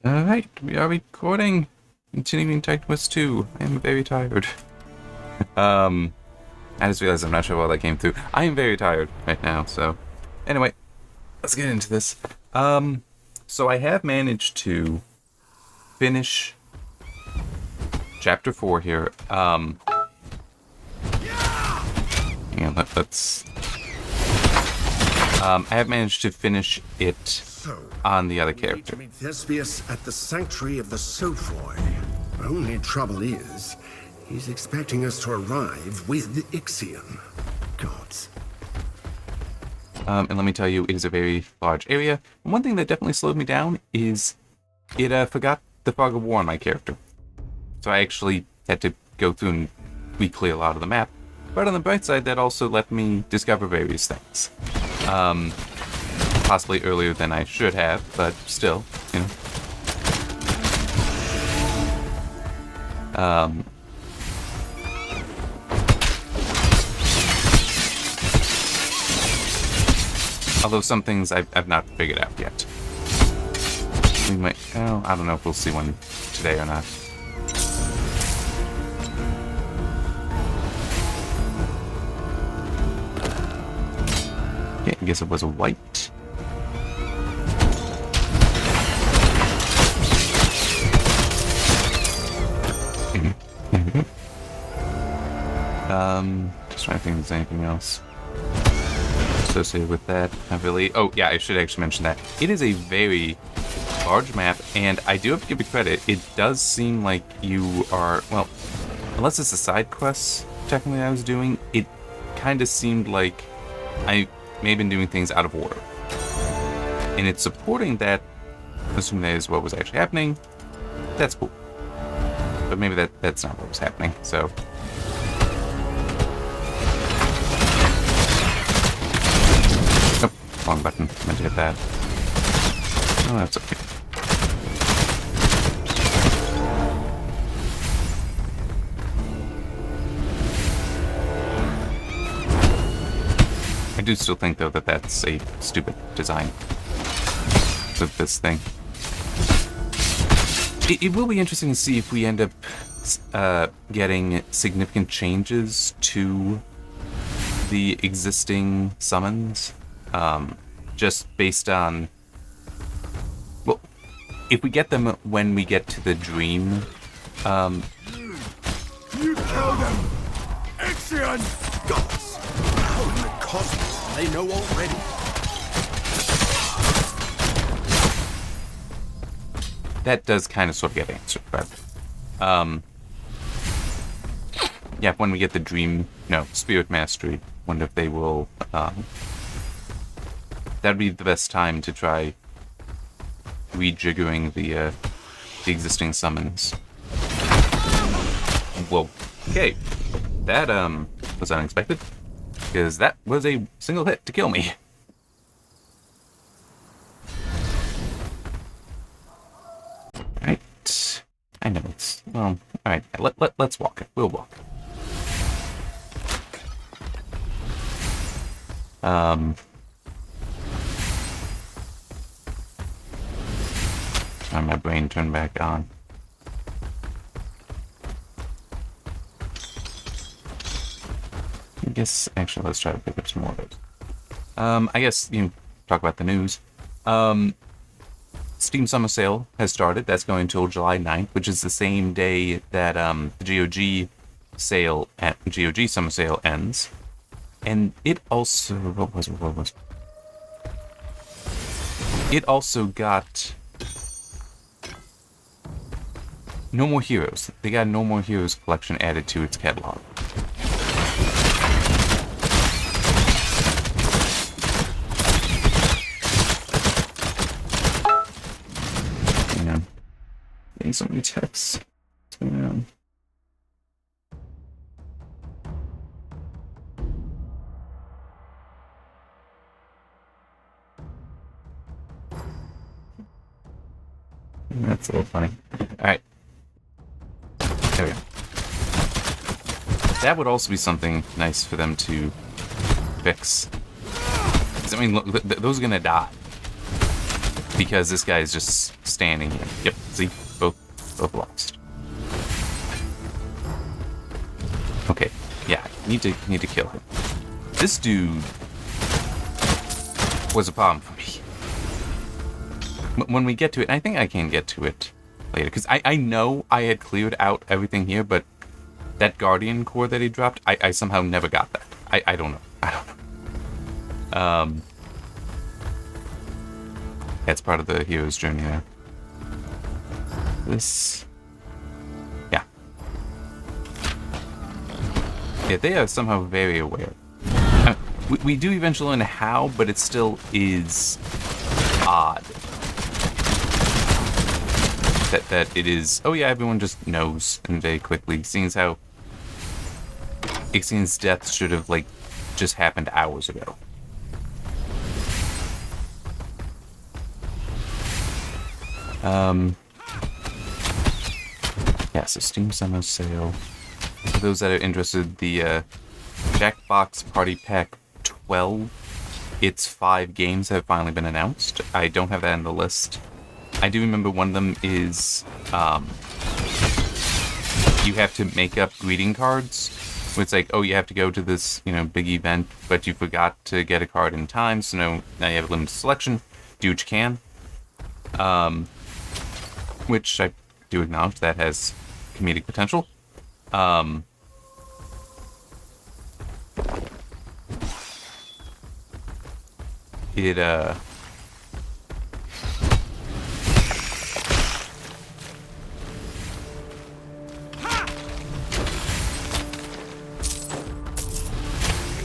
Alright, we are recording. Continuing Titan Quest 2. I am very tired. I just realized I'm not sure why that came through. I am very tired right now, so... Anyway, let's get into this. So I have managed to finish Chapter 4 here. Hang on, let's... I have managed to finish it on the other character. We need to meet Thespius at the Sanctuary of the Sophoi. Only trouble is, he's expecting us to arrive with the Ixion. Gods. And let me tell you, it is a very large area. And one thing that definitely slowed me down is it forgot the Fog of War on my character. So I actually had to go through and re-clear a lot of the map. But on the bright side, that also let me discover various things. Possibly earlier than I should have, but still, you know. Although some things I've not figured out yet. We might, well, I don't know if we'll see one today or not. Okay, I guess it was a white. Just trying to think if there's anything else associated with that. Not really. Oh, yeah, I should actually mention that. It is a very large map, and I do have to give you credit. It does seem like you are, well, unless it's a side quest, technically I was doing, it kind of seemed like I may have been doing things out of order. And it's supporting that, assuming that is what was actually happening. That's cool. But maybe that's not what was happening, so... Oh, wrong button. Meant to hit that. Oh, that's okay. I do still think, though, that that's a stupid design with this thing. It will be interesting to see if we end up getting significant changes to the existing summons, just based on, well, if we get them when we get to the dream. You kill them! Ixion! Gods! How in the cosmos do they know already? That does kind of sort of get answered, but yeah, when we get the dream, no, spirit mastery, wonder if they will, that'd be the best time to try rejiggering the existing summons. Whoa, okay, that, was unexpected, because that was a single hit to kill me. I know it's, well, alright, let's walk it. We'll walk. Trying my brain turn back on. I guess, actually, let's try to pick up some more of those. I guess, you know, talk about the news. Steam Summer Sale has started. That's going until July 9th, which is the same day that the GOG sale at GOG Summer Sale ends. And it also, what was it? It also got No More Heroes. They got a No More Heroes collection added to its catalog. Getting so many texts. What's going on? That's a little funny. Alright. There we go. That would also be something nice for them to fix. 'Cause, I mean, look, those are gonna die. Because this guy is just standing here. Yep, see? Both lost. Okay, yeah, need to kill him. This dude was a problem for me. When we get to it, I think I can get to it later, because I know I had cleared out everything here, but that Guardian core that he dropped, I somehow never got that. I don't know. That's part of the hero's journey there. This... Yeah. Yeah, they are somehow very aware. We do eventually learn how, but it still is odd. That it is... Oh yeah, everyone just knows, and very quickly. Seeing as how Ixian's death should have, like, just happened hours ago. Yeah, so Steam Summer Sale. For those that are interested, the Jackbox Party Pack 12, its 5 games have finally been announced. I don't have that on the list. I do remember one of them is, you have to make up greeting cards. It's like, oh, you have to go to this, big event, but you forgot to get a card in time, so now you have a limited selection. Do what you can. Which I do acknowledge that has comedic potential.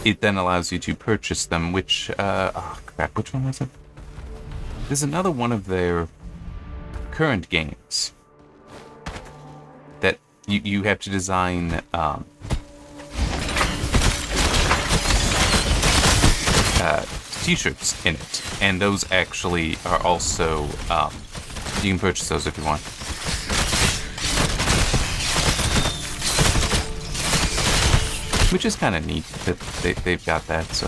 It then allows you to purchase them, which, oh crap, which one was it? There's another one of their current games that you have to design, t-shirts in it, and those actually are also, you can purchase those if you want. Which is kind of neat that they've got that, so...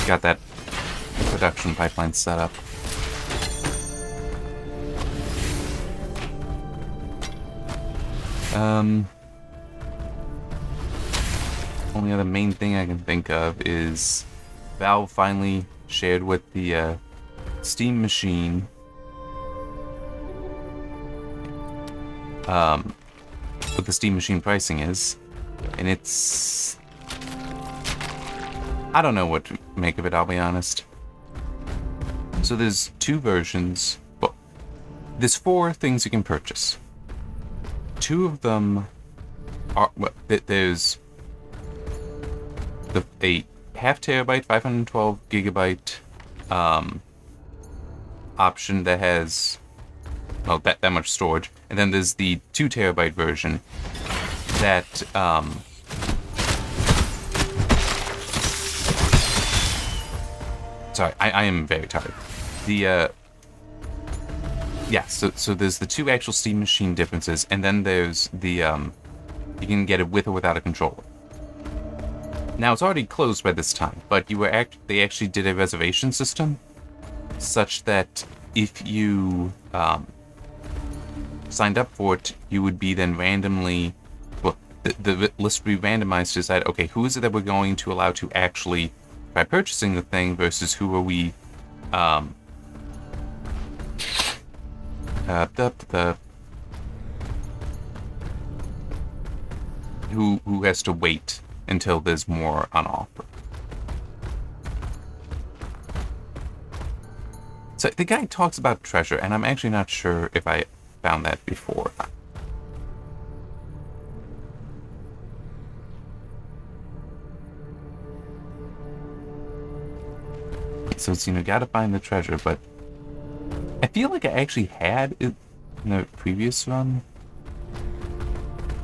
Got that production pipeline set up. Only other main thing I can think of is Valve finally shared what the Steam machine what the Steam machine pricing is, and it's... I don't know what to make of it, I'll be honest. So there's 2 versions. Well, there's 4 things you can purchase. 2 of them are... Well, there's a half terabyte, 512 gigabyte option that has, well, that much storage. And then there's the 2 terabyte version that, sorry, I am very tired. The, yeah, so there's the 2 actual Steam machine differences, and then there's the, you can get it with or without a controller. Now, it's already closed by this time, but they actually did a reservation system, such that if you, signed up for it, you would be then randomly, well, the list would be randomized to decide, okay, who is it that we're going to allow to actually try purchasing the thing versus who are we, who has to wait until there's more on offer. So the guy talks about treasure, and I'm actually not sure if I found that before. So it's, gotta find the treasure, but I feel like I actually had it in the previous run,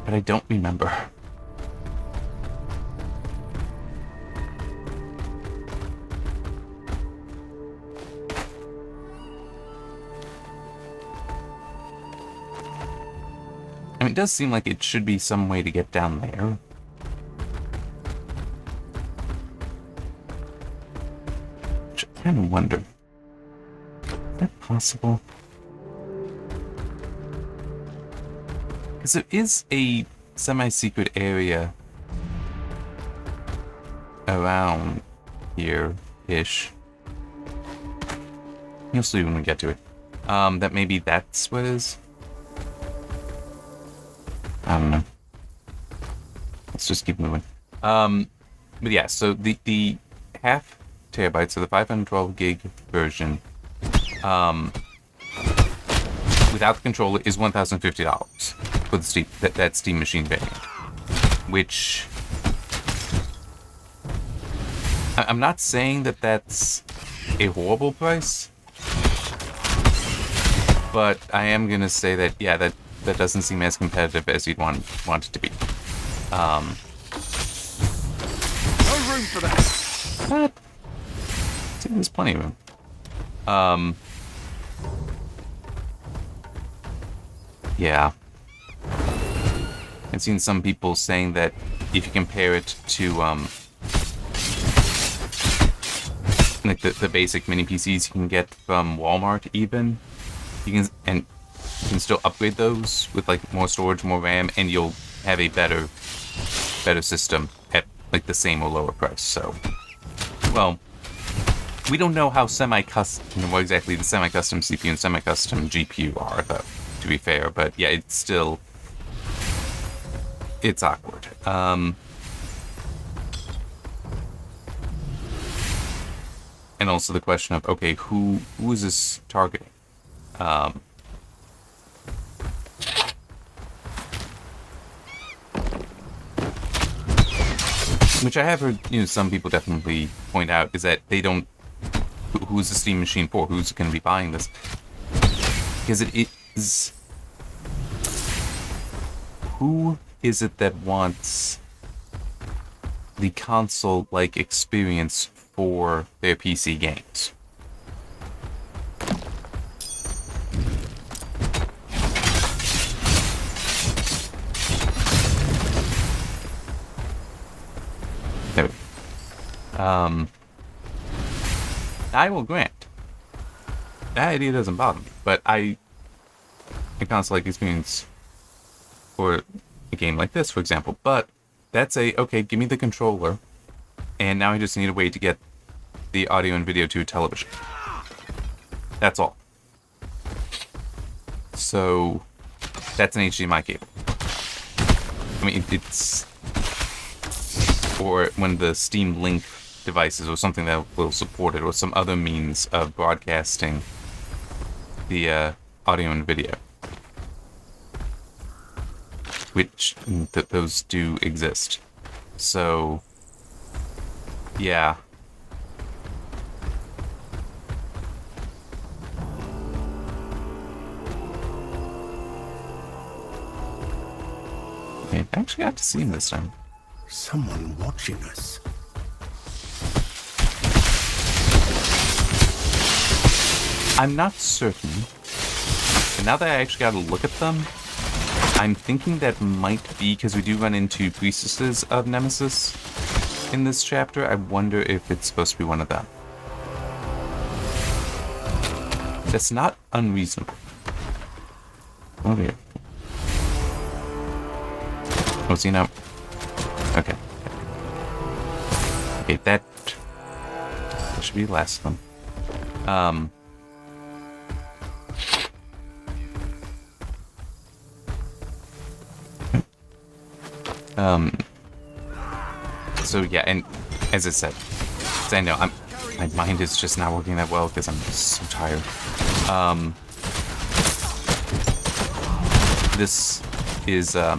but I don't remember. I mean, it does seem like it should be some way to get down there. Which I kind of wonder. possible? Because there is a semi-secret area around here-ish. You'll see when we get to it. That maybe that's what it is? I don't know. Let's just keep moving. But yeah, so the half terabyte, so the 512 gig version, without the controller is $1,050 for the Steam, that Steam Machine variant. Which I'm not saying that that's a horrible price, but I am gonna say that yeah, that doesn't seem as competitive as you'd want it to be. No room for that. But there's plenty of room. Yeah. I've seen some people saying that if you compare it to like the basic mini PCs you can get from Walmart, even you can still upgrade those with like more storage, more RAM, and you'll have a better system at like the same or lower price. So, well, we don't know how what exactly the semi-custom CPU and semi-custom GPU are, though, to be fair. But yeah, it's awkward. And also the question of, okay, who is this targeting? Which I have heard, some people definitely point out is that they don't. Who's the Steam Machine for? Who's going to be buying this? Because it is. Who is it that wants the console-like experience for their PC games? There we go. I will grant that idea doesn't bother me, but a console-like experience for a game like this, for example. But that's okay, give me the controller, and now I just need a way to get the audio and video to television. That's all. So that's an HDMI cable. I mean, it's or when the Steam Link devices or something that will support it, or some other means of broadcasting the audio and video, which those do exist. So yeah, I actually got to see him this time. Someone watching us. I'm not certain. And now that I actually got to look at them, I'm thinking that might be because we do run into priestesses of Nemesis in this chapter. I wonder if it's supposed to be one of them. That's not unreasonable. Oh dear. Oh, see now? Okay. Okay, that should be the last of them. So yeah, and as I said, I know my mind is just not working that well because I'm just so tired. This is there.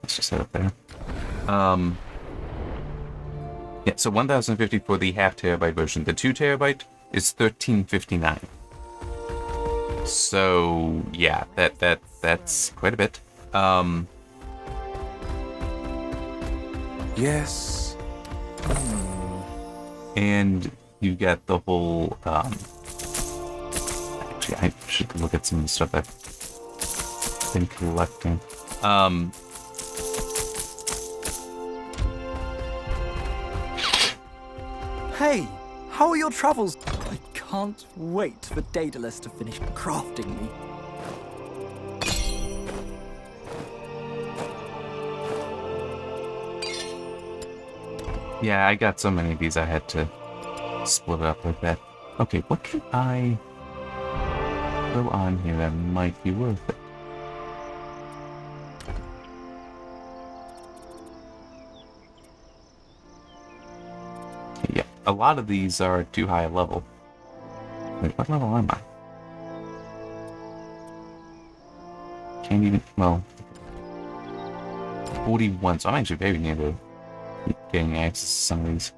Let's just set it there. Yeah, so 1,050 for the half terabyte version. The 2 terabyte is $1,359. So yeah, that's quite a bit. Yes. And you get the whole. Actually, I should look at some of the stuff I've been collecting. Hey, how are your travels? I can't wait for Daedalus to finish crafting me. Yeah, I got so many of these I had to split it up like that. Okay, what can I throw on here that might be worth it? Yeah, a lot of these are too high a level. Wait, what level am I? Can't even, well, 41, so I'm actually very near to getting access to some of these.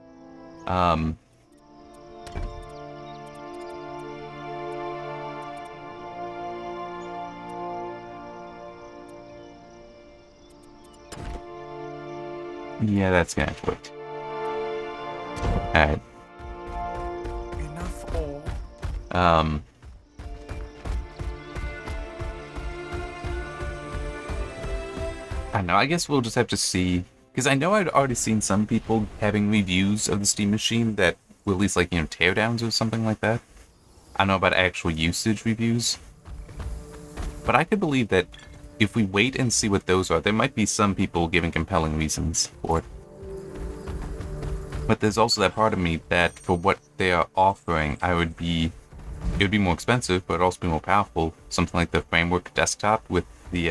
Yeah, that's gonna have to wait. Alright. Enough ore. I don't know, I guess we'll just have to see. Because I know I'd already seen some people having reviews of the Steam Machine that were at least like, you know, teardowns or something like that. I don't know about actual usage reviews. But I could believe that if we wait and see what those are, there might be some people giving compelling reasons for it. But there's also that part of me that for what they are offering, it would be more expensive, but it'd also be more powerful. Something like the Framework desktop with the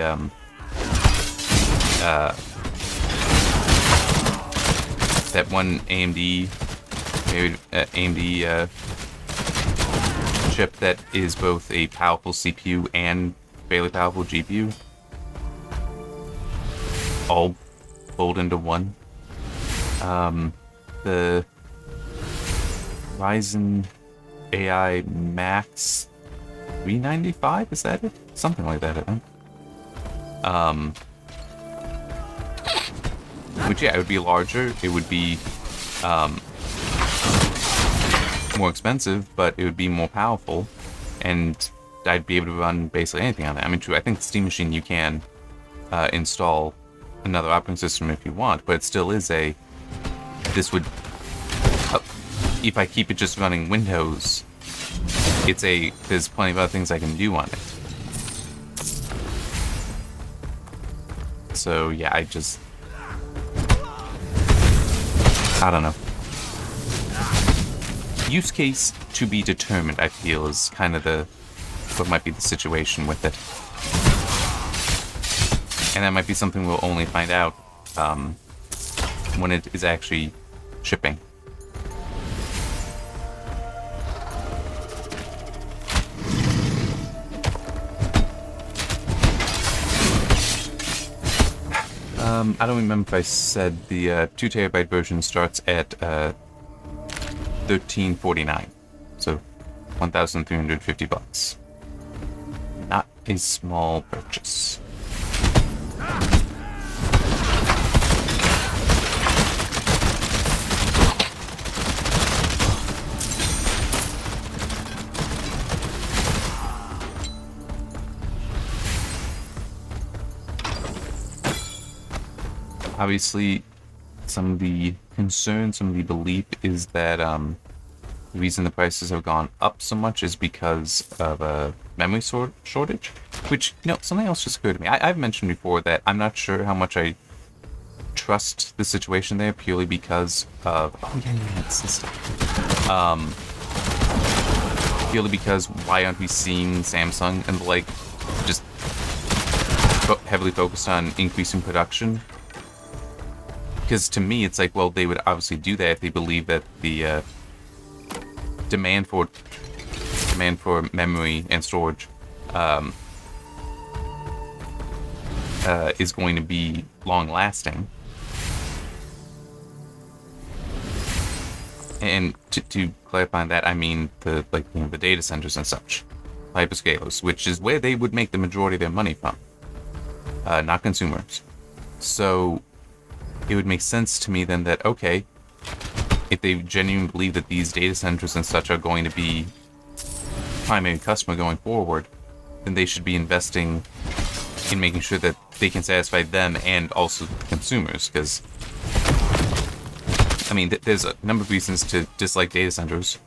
that one AMD chip that is both a powerful CPU and fairly powerful GPU, all fold into one. The Ryzen AI Max 395, is that it? Something like that, I think. Which, yeah, it would be larger, it would be more expensive, but it would be more powerful, and I'd be able to run basically anything on that. I mean, true, I think the Steam Machine you can install another operating system if you want, but it still is this would, if I keep it just running Windows, there's plenty of other things I can do on it. So, yeah, I don't know. Use case to be determined, I feel, is kind of what might be the situation with it. And that might be something we'll only find out when it is actually shipping. I don't remember if I said the 2TB version starts at $13.49, so $1,350. Not a small purchase. Obviously, some of the concern, some of the belief is that the reason the prices have gone up so much is because of a memory shortage. Which, you know, something else just occurred to me. I've mentioned before that I'm not sure how much I trust the situation there purely because of... Oh, yeah, it's system. Purely because why aren't we seeing Samsung and the like just heavily focused on increasing production? Because to me, it's like, well, they would obviously do that if they believe that the demand for memory and storage is going to be long-lasting. And to clarify that, I mean the data centers and such, hyperscalers, which is where they would make the majority of their money from, not consumers. So it would make sense to me then that, okay, if they genuinely believe that these data centers and such are going to be primary customer going forward, then they should be investing in making sure that they can satisfy them and also consumers, because I mean, there's a number of reasons to dislike data centers,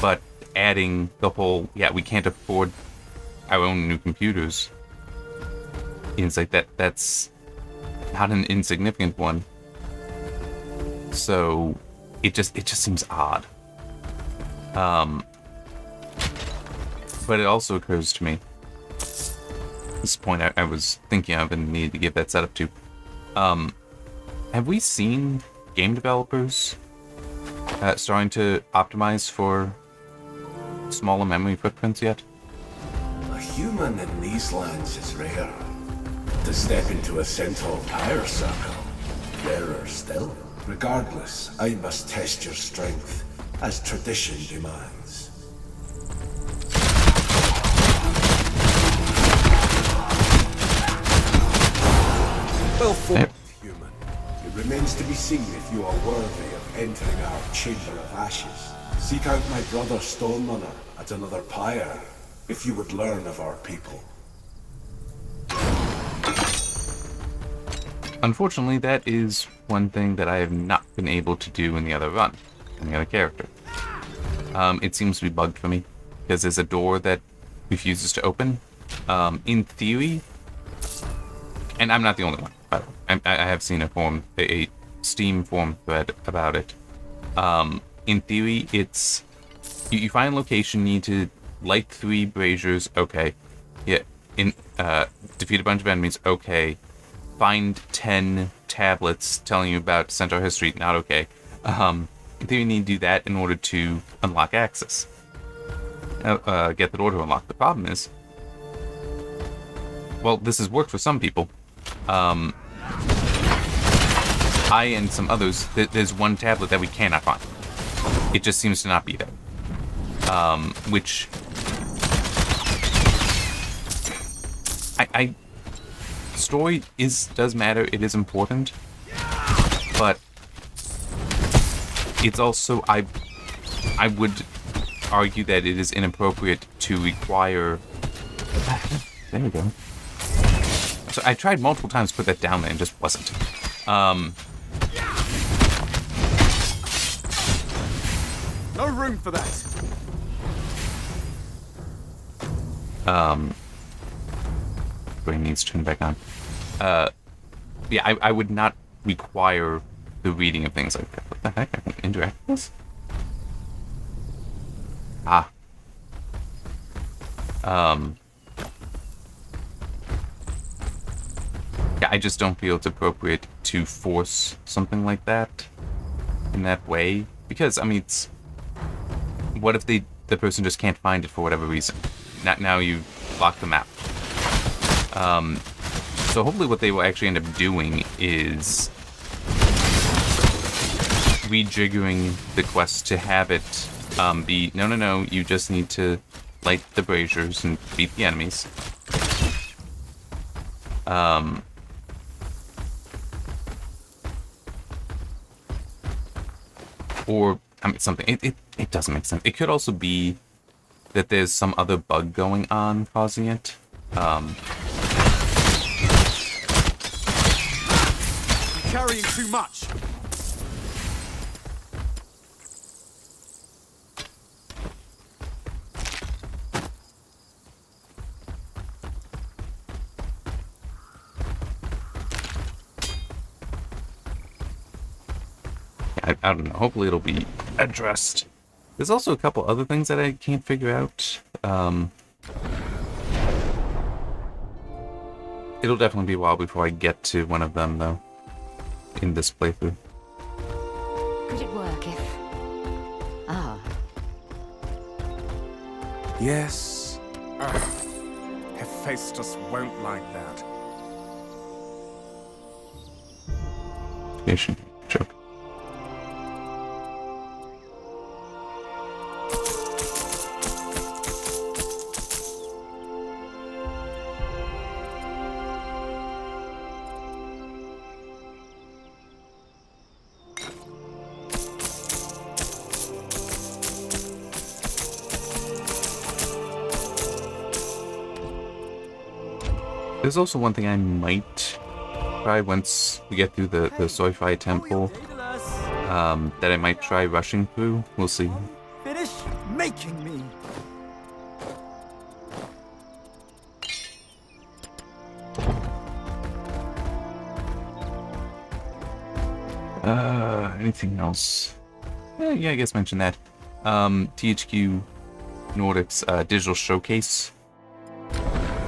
but adding the whole, yeah, we can't afford our own new computers, it's like that's not an insignificant one. So it just seems odd. But it also occurs to me, this point I was thinking of and needed to give that setup to. Have we seen game developers starting to optimize for smaller memory footprints yet? A human in these lands is rare. To step into a Centaur power circle, rarer still. Regardless, I must test your strength, as tradition demands. Well fought, human. It remains to be seen if you are worthy of entering our Chamber of Ashes. Seek out my brother Stone Runner at another pyre, if you would learn of our people. Unfortunately, that is one thing that I have not been able to do in the other run, in the other character. It seems to be bugged for me, because there's a door that refuses to open. In theory, and I'm not the only one, by the way. I have seen a Steam forum thread about it. In theory, it's you find a location, you need to light 3 braziers, okay. Yeah, defeat a bunch of enemies, okay. Find 10 tablets telling you about Centaur history, not okay. In theory, you need to do that in order to unlock access. Get the door to unlock. The problem is, well, this has worked for some people. I and some others, there's one tablet that we cannot find. It just seems to not be there. Which story does matter, it is important, but it's also, I would argue that it is inappropriate to require, there we go. So I tried multiple times to put that down there and just wasn't. No room for that. Brain needs to turn back on. Yeah, I would not require the reading of things like that. What the heck? I can interact with this? Ah. Yeah, I just don't feel it's appropriate to force something like that in that way. Because, I mean, it's... What if the person just can't find it for whatever reason? Now you block them out. So hopefully what they will actually end up doing is rejiggering the quest to have it be, no, you just need to light the braziers and beat the enemies. Or, I mean, something, it doesn't make sense. It could also be that there's some other bug going on causing it. Carrying too much. I don't know. Hopefully it'll be addressed. There's also a couple other things that I can't figure out. It'll definitely be a while before I get to one of them, though, in this playthrough. Could it work if... Ah. Yes. Hephaestus won't like that. Station. Joke. There's also one thing I might try once we get through the Soifai temple. that I might try rushing through. We'll see. Finish making me. Anything else? Yeah, I guess mention that. THQ Nordic's digital showcase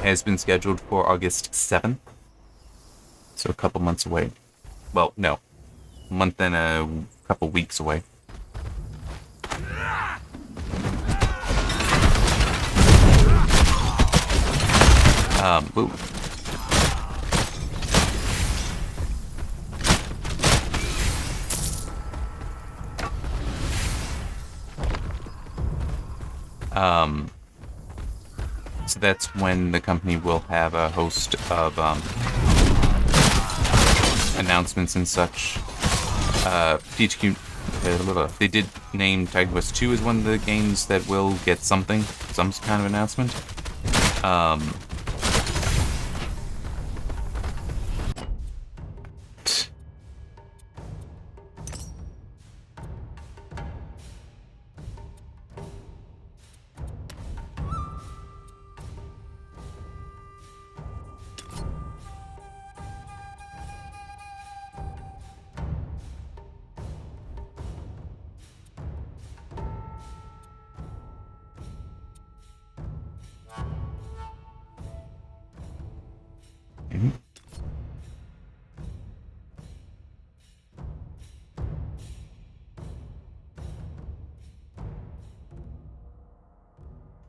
has been scheduled for August 7th. So a couple months away. Well, no. A month and a couple weeks away. Ooh. So that's when the company will have a host of announcements and such. THQ, they did name Titan Quest 2 as one of the games that will get some kind of announcement.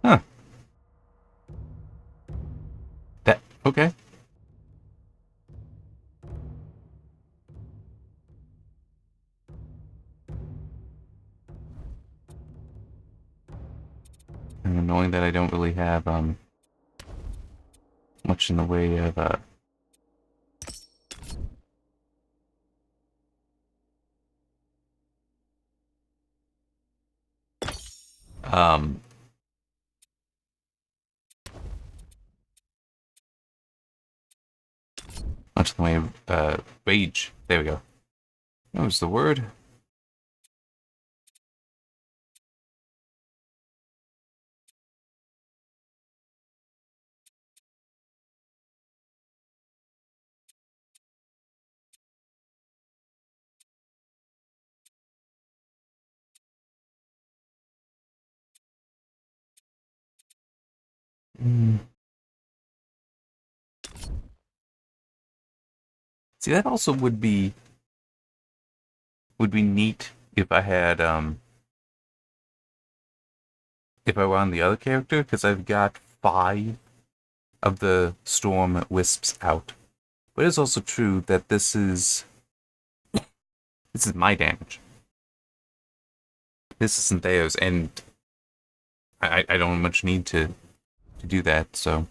Huh. Okay. And knowing that I don't really have much in the way of much in the way of rage. There we go. That was the word. See, that also would be neat if I had if I were on the other character, because I've got 5 of the Storm Wisps out. But it's also true that this is my damage. This isn't theirs, and I don't have much need to do that, so.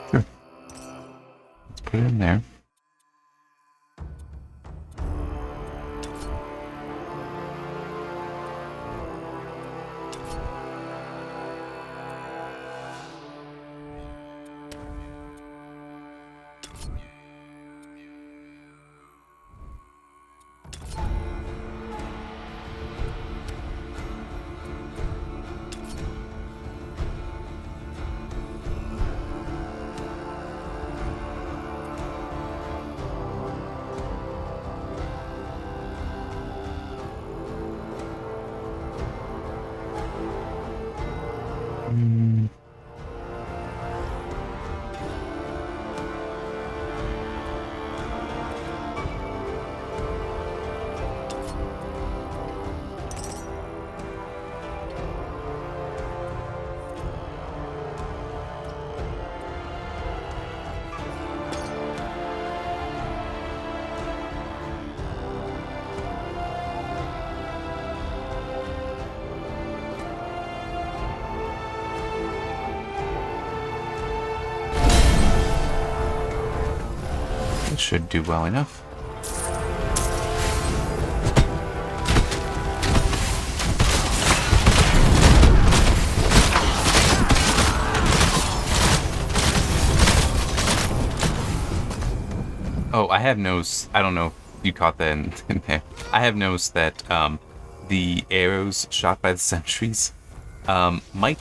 Sure. Let's put it in there. should do well enough. Oh, I have noticed, I don't know if you caught that in there. I have noticed that the arrows shot by the sentries might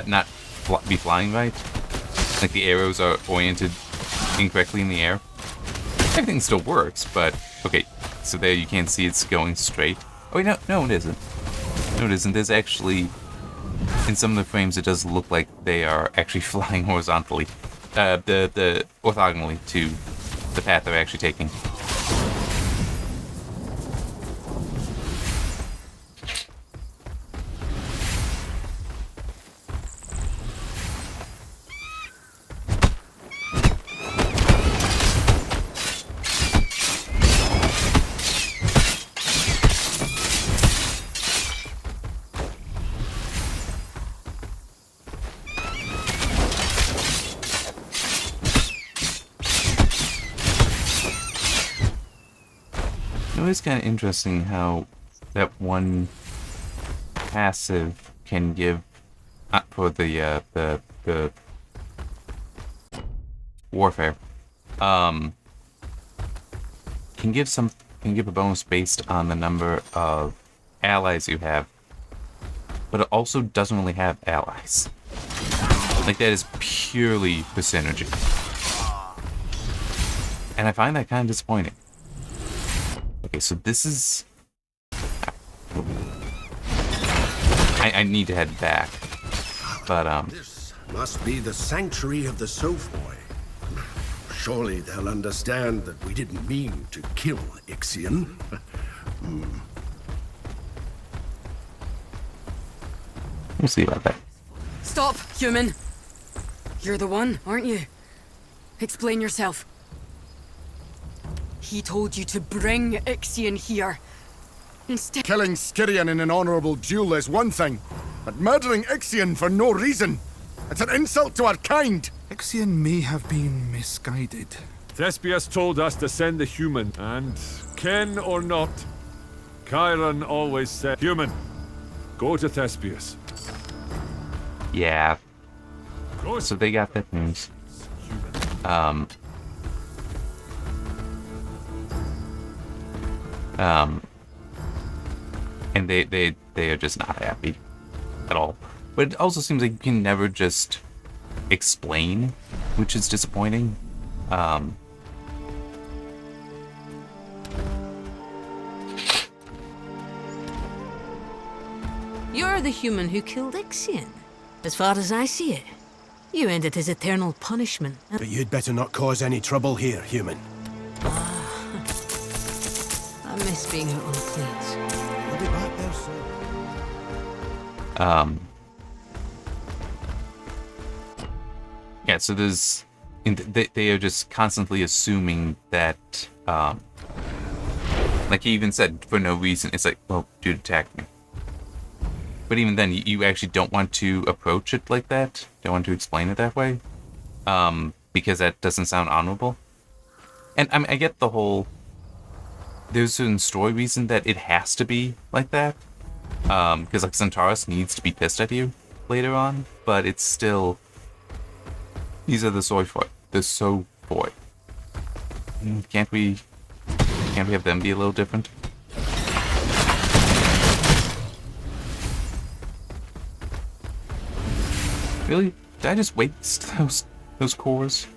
not be flying right. Like the arrows are oriented incorrectly in the air. Everything still works, but okay. So there you can't see it's going straight. Oh wait, no, it isn't. No, it isn't. There's actually, in some of the frames, it does look like they are actually flying horizontally. The orthogonally to the path they're actually taking. It's kind of interesting how that one passive can give for the warfare can give a bonus based on the number of allies you have, but it also doesn't really have allies. Like that is purely for synergy, and I find that kind of disappointing. Okay, so this is... I need to head back, but This must be the sanctuary of the Sophoi. Surely they'll understand that we didn't mean to kill Ixion. we'll see about that. Stop, human! You're the one, aren't you? Explain yourself. He told you to bring Ixion here. Instead... Killing Skirion in an honorable duel is one thing, but murdering Ixion for no reason, it's an insult to our kind! Ixion may have been misguided. Thespius told us to send the human, and kin or not, Chiron always said, human, go to Thespius. Yeah. Go So they got that news. And they are just not happy at all. But it also seems like you can never just explain, which is disappointing. You're the human who killed Ixion. As far as I see it, you ended his eternal punishment. But you'd better not cause any trouble here, human. I miss being out on the plains. We'll be back there soon. Yeah, so there's... They are just constantly assuming that... like he even said, for no reason. It's like, well, dude attacked me. But even then, you actually don't want to approach it like that. Don't want to explain it that way. Because that doesn't sound honorable. And I mean, I get the whole... There's a certain story reason that it has to be like that. Because like Centaurus needs to be pissed at you later on. But it's still... These are the Sophoi. The Sophoi. Can't we have them be a little different? Really? Did I just waste those cores?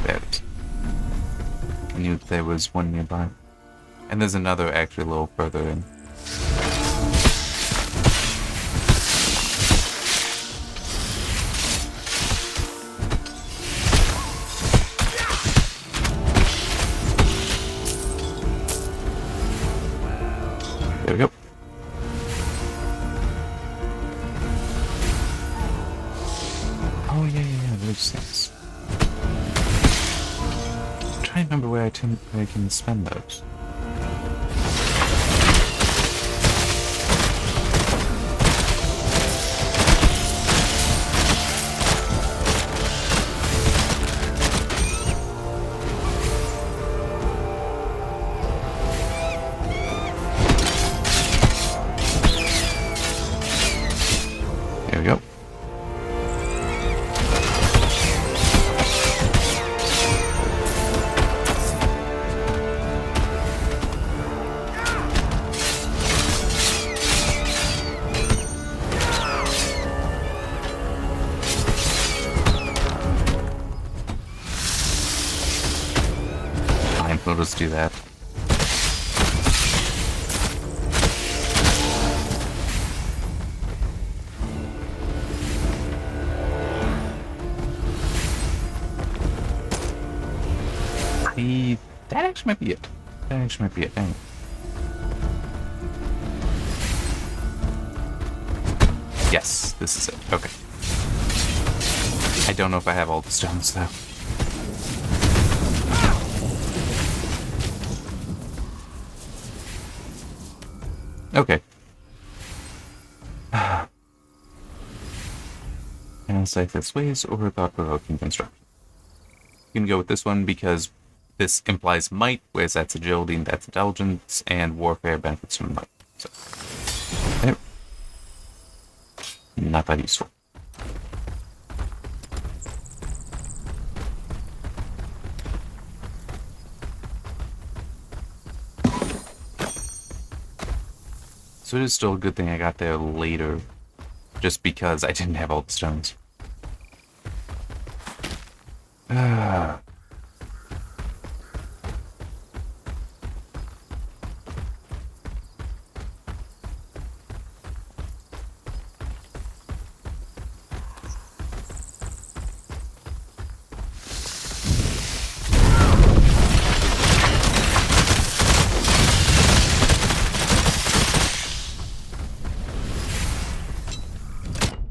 There it is. I knew there was one nearby. And there's another actually a little further in. There we go. Oh yeah, those things. I'm trying to remember where I can spend those. just do that. That actually might be it. That actually might be it. Dang. Yes, this is it. Okay. I don't know if I have all the stones, though. Okay. And Cyclist ways or thought-provoking construction. You can go with this one because this implies might, whereas that's agility and that's intelligence, and warfare benefits from might. So, there. Not that useful. So it is still a good thing I got there later, just because I didn't have all the stones.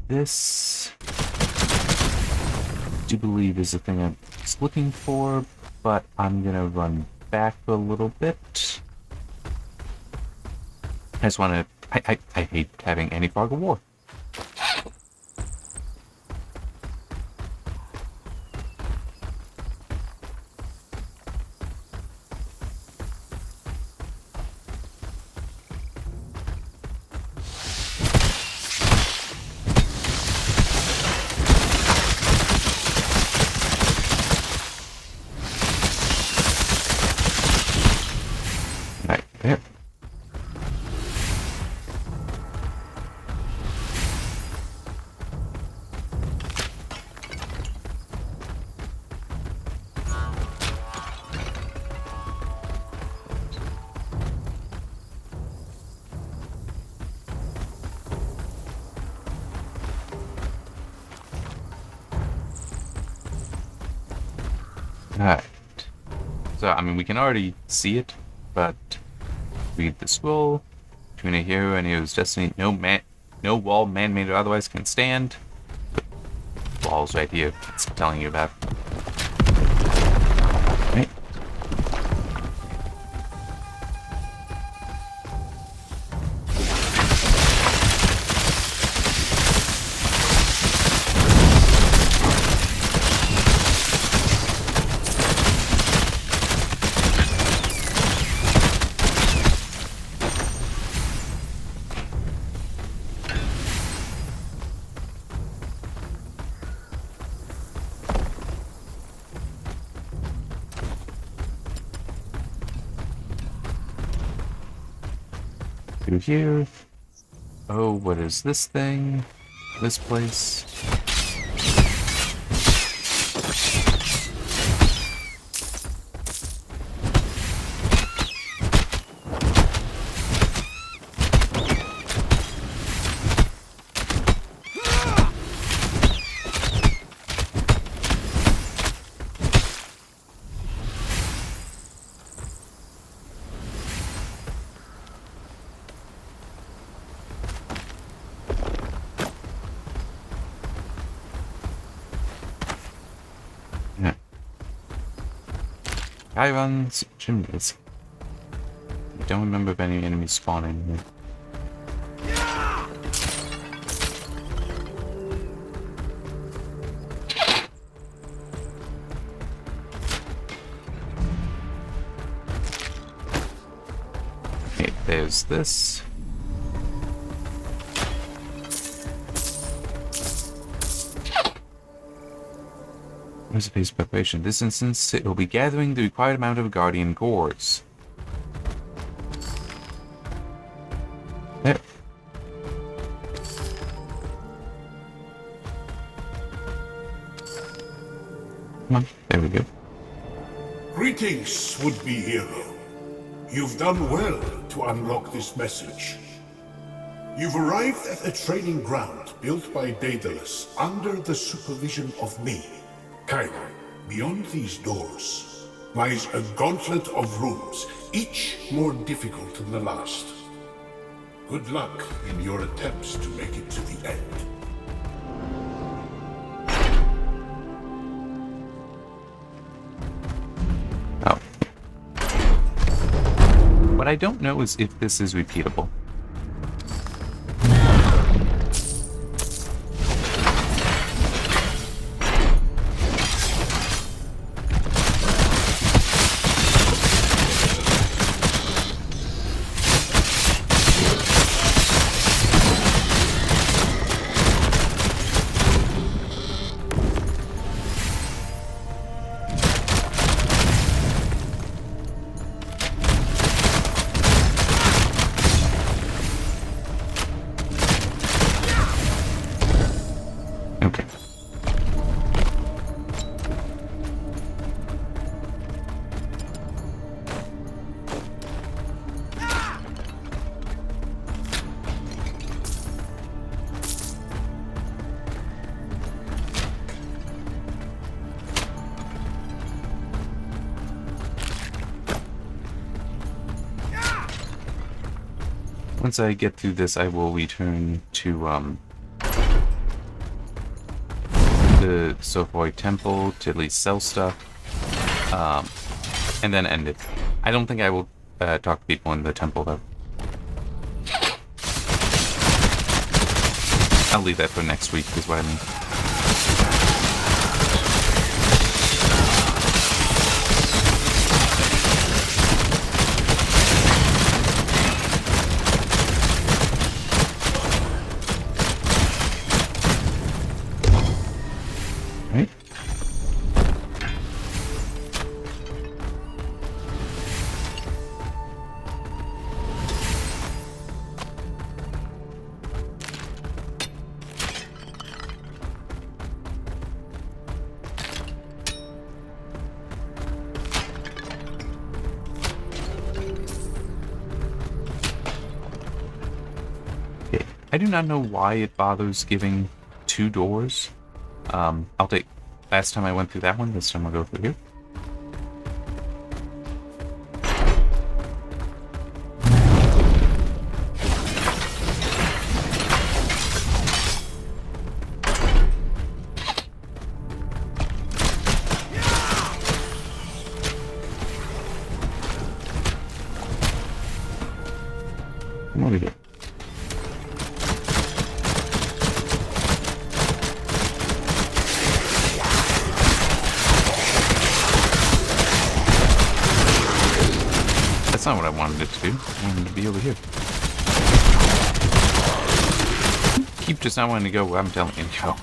This, I do believe, is the thing I was looking for, but I'm gonna run back a little bit. I just want to. I hate having any fog of war. Right there. Alright. So, I mean, we can already see it, but read the scroll. Between a hero and hero's destiny, no wall, man-made or otherwise, can stand. The wall's right here. It's telling you about. Right. Through here. Oh, what is this thing? This place? Chiron's chimneys. I don't remember if any enemies spawning here. Okay, there's this. Recipes preparation. This instance, it will be gathering the required amount of guardian cores. There. Come on, there we go. Greetings, would-be hero. You've done well to unlock this message. You've arrived at a training ground built by Daedalus under the supervision of me, Kylo. Beyond these doors lies a gauntlet of rooms, each more difficult than the last. Good luck in your attempts to make it to the end. Oh. What I don't know is if this is repeatable. Once I get through this, I will return to the Sophoi Temple to at least sell stuff, and then end it. I don't think I will talk to people in the temple, though. I'll leave that for next week, is what I mean. I do not know why it bothers giving 2 doors. I'll take... Last time I went through that one, this time I'll go through here. Come over here. That's not what I wanted it to do. I wanted it to be over here. Keep just not wanting to go where I'm telling you to go.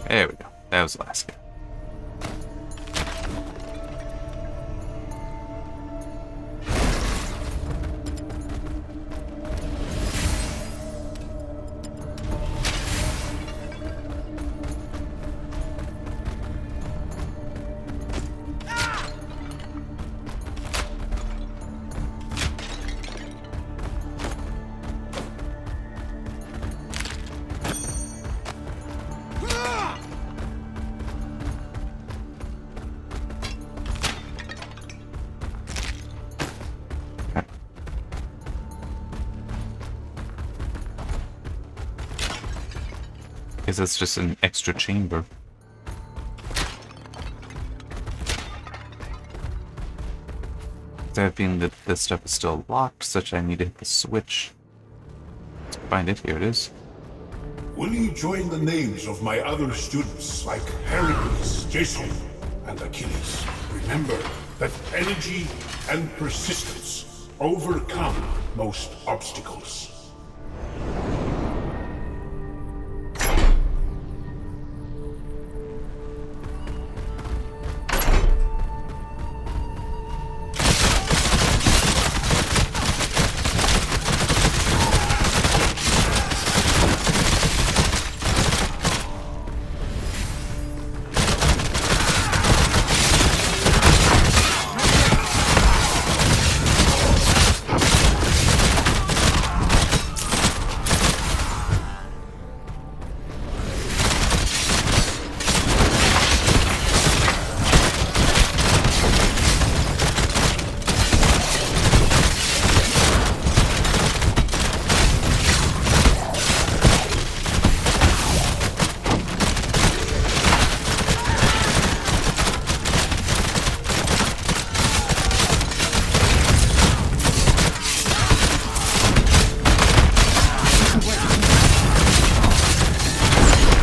There we go. That was the last guy. Guess that's just an extra chamber. 'Cause I have a feeling that this stuff is still locked, such I need to hit the switch. Let's find it. Here it is. Will you join the names of my other students like Heracles, Jason, and Achilles? Remember that energy and persistence overcome most obstacles.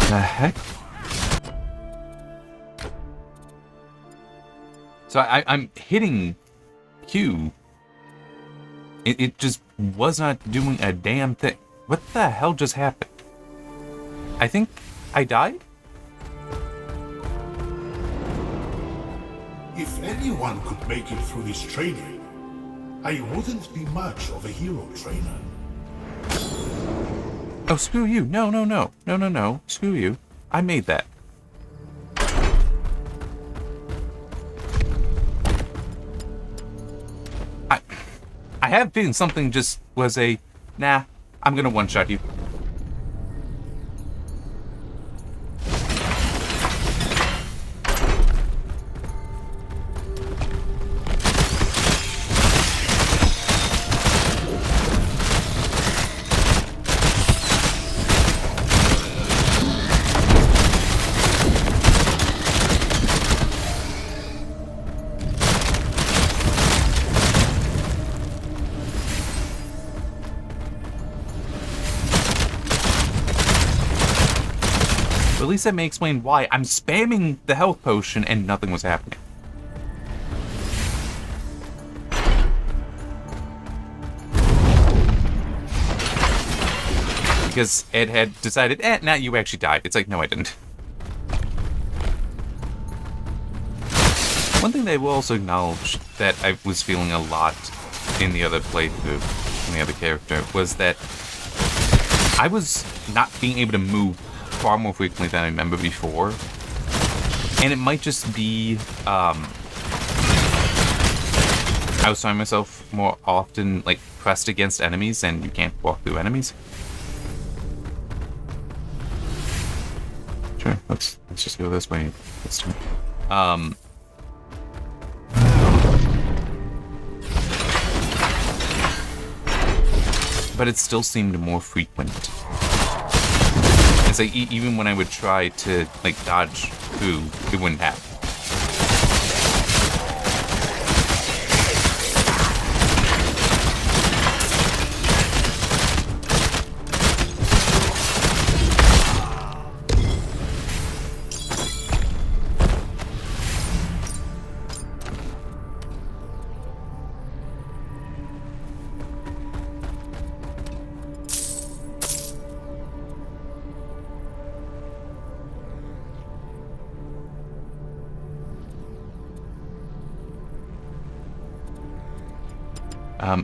The heck? So I'm hitting Q. It just was not doing a damn thing. What the hell just happened? I think I died? If anyone could make it through this training, I wouldn't be much of a hero trainer. Oh, screw you. No, no, no. No, no, no. Screw you. I made that. I have a feeling something just was a, nah, I'm gonna one-shot you. At least that may explain why I'm spamming the health potion and nothing was happening. Because Ed had decided, nah, you actually died. It's like, no, I didn't. One thing that I will also acknowledge that I was feeling a lot in the other playthrough, in the other character, was that I was not being able to move far more frequently than I remember before. And it might just be, I was finding myself more often, like, pressed against enemies and you can't walk through enemies. Sure, let's just go this way this time. But it still seemed more frequent. It's like even when I would try to like dodge through, it wouldn't happen.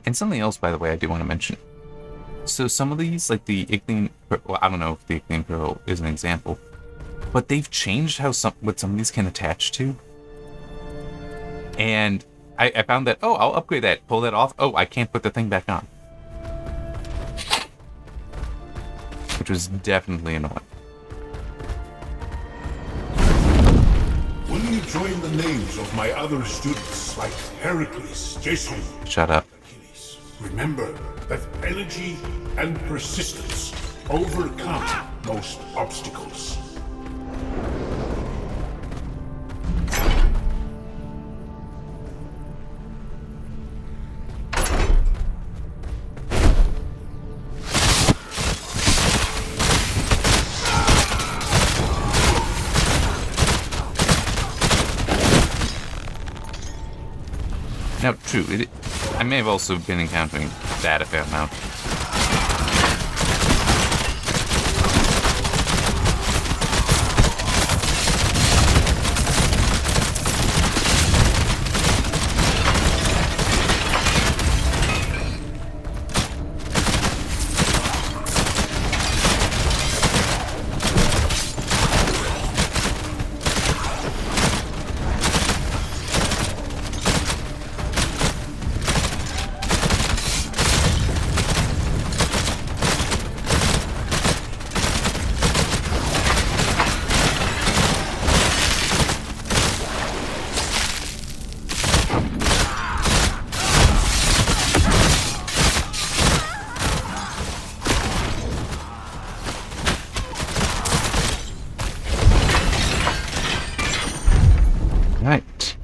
And something else, by the way, I do want to mention. So some of these, like the Ichthyan, well, I don't know if the Ichthyan Pearl is an example, but they've changed how what some of these can attach to. And I found that, oh, I'll upgrade that, pull that off. Oh, I can't put the thing back on. Which was definitely annoying. Will you join the names of my other students like Heracles, Jason? Shut up. Achilles? Remember that energy and persistence overcome most obstacles. Now, true, I may have also been encountering that a fair amount. Right.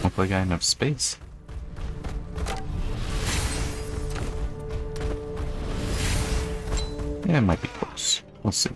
Hopefully I got enough space. Yeah, it might be close. We'll see.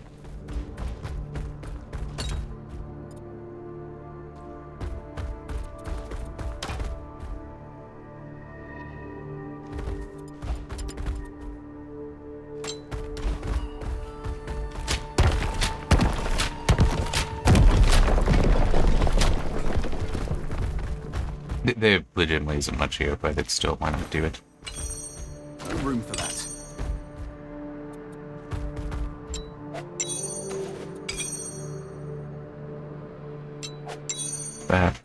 There legitimately isn't much here, but it's still, why not do it? No room for that. Bad.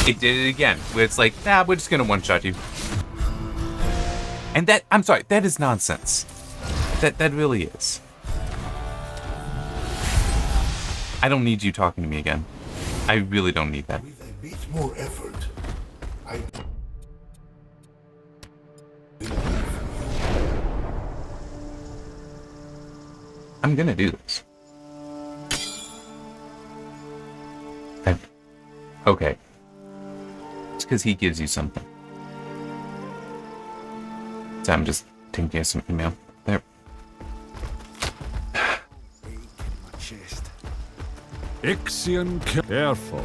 It did it again, where it's like, nah, we're just gonna one-shot you. And that, I'm sorry, that is nonsense. That really is. I don't need you talking to me again. I really don't need that. With a bit more effort, I'm gonna do this. Okay. It's because he gives you something. So I'm just taking care of some email. There. Ixion, careful.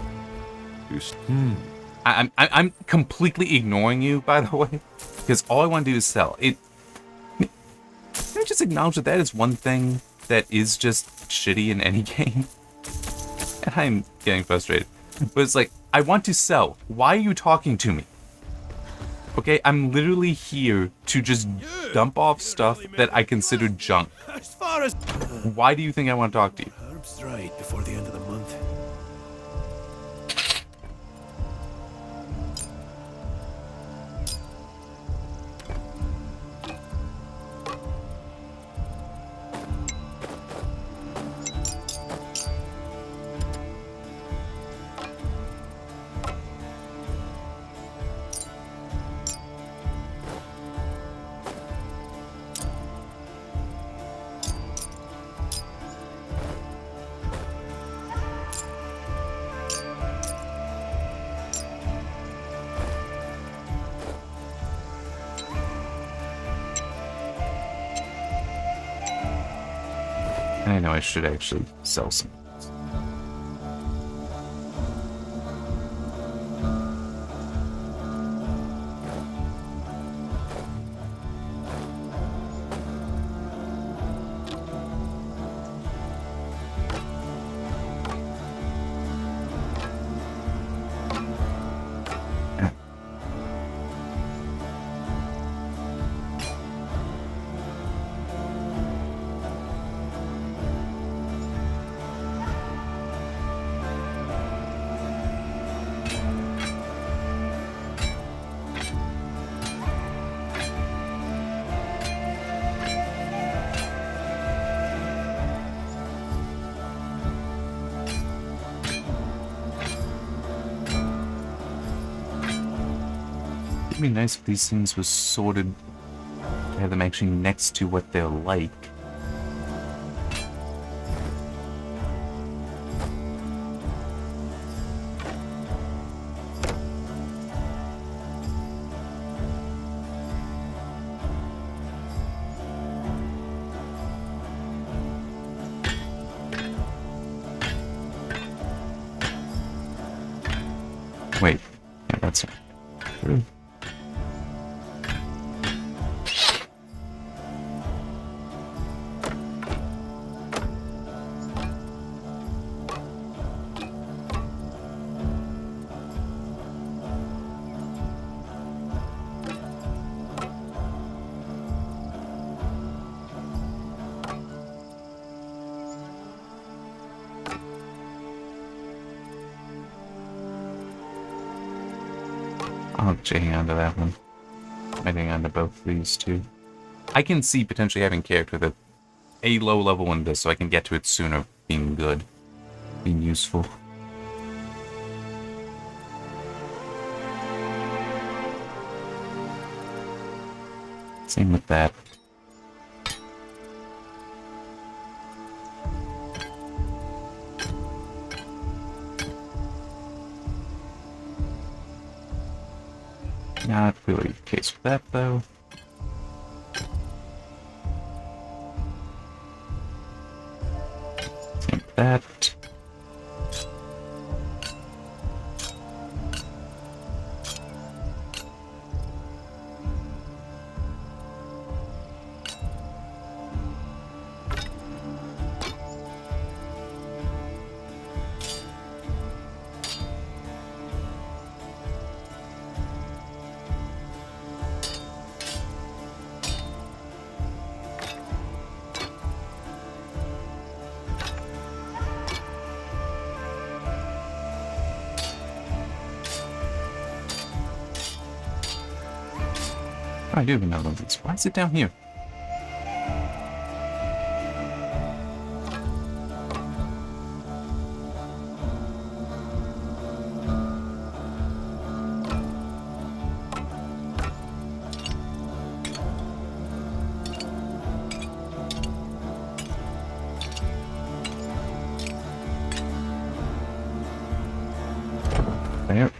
I'm completely ignoring you, by the way, because all I want to do is sell. Let me just acknowledge that is one thing that is just shitty in any game. And I'm getting frustrated. But it's like, I want to sell. Why are you talking to me? Okay, I'm literally here to just dump off stuff that I consider junk. As far as Why do you think I want to talk to you? herbs dried before the end of the month. I know I should actually sell some. It'd be nice if these things were sorted to have them actually next to what they're like. Wait, yeah, that's true. I'll actually hang on to that one. I hang on to both of these two. I can see potentially having character with a low level one this, so I can get to it sooner, being good, being useful. Same with that. Not really the case with that, though. Same with that. Oh, I do have another one of these. Why is it down here? There.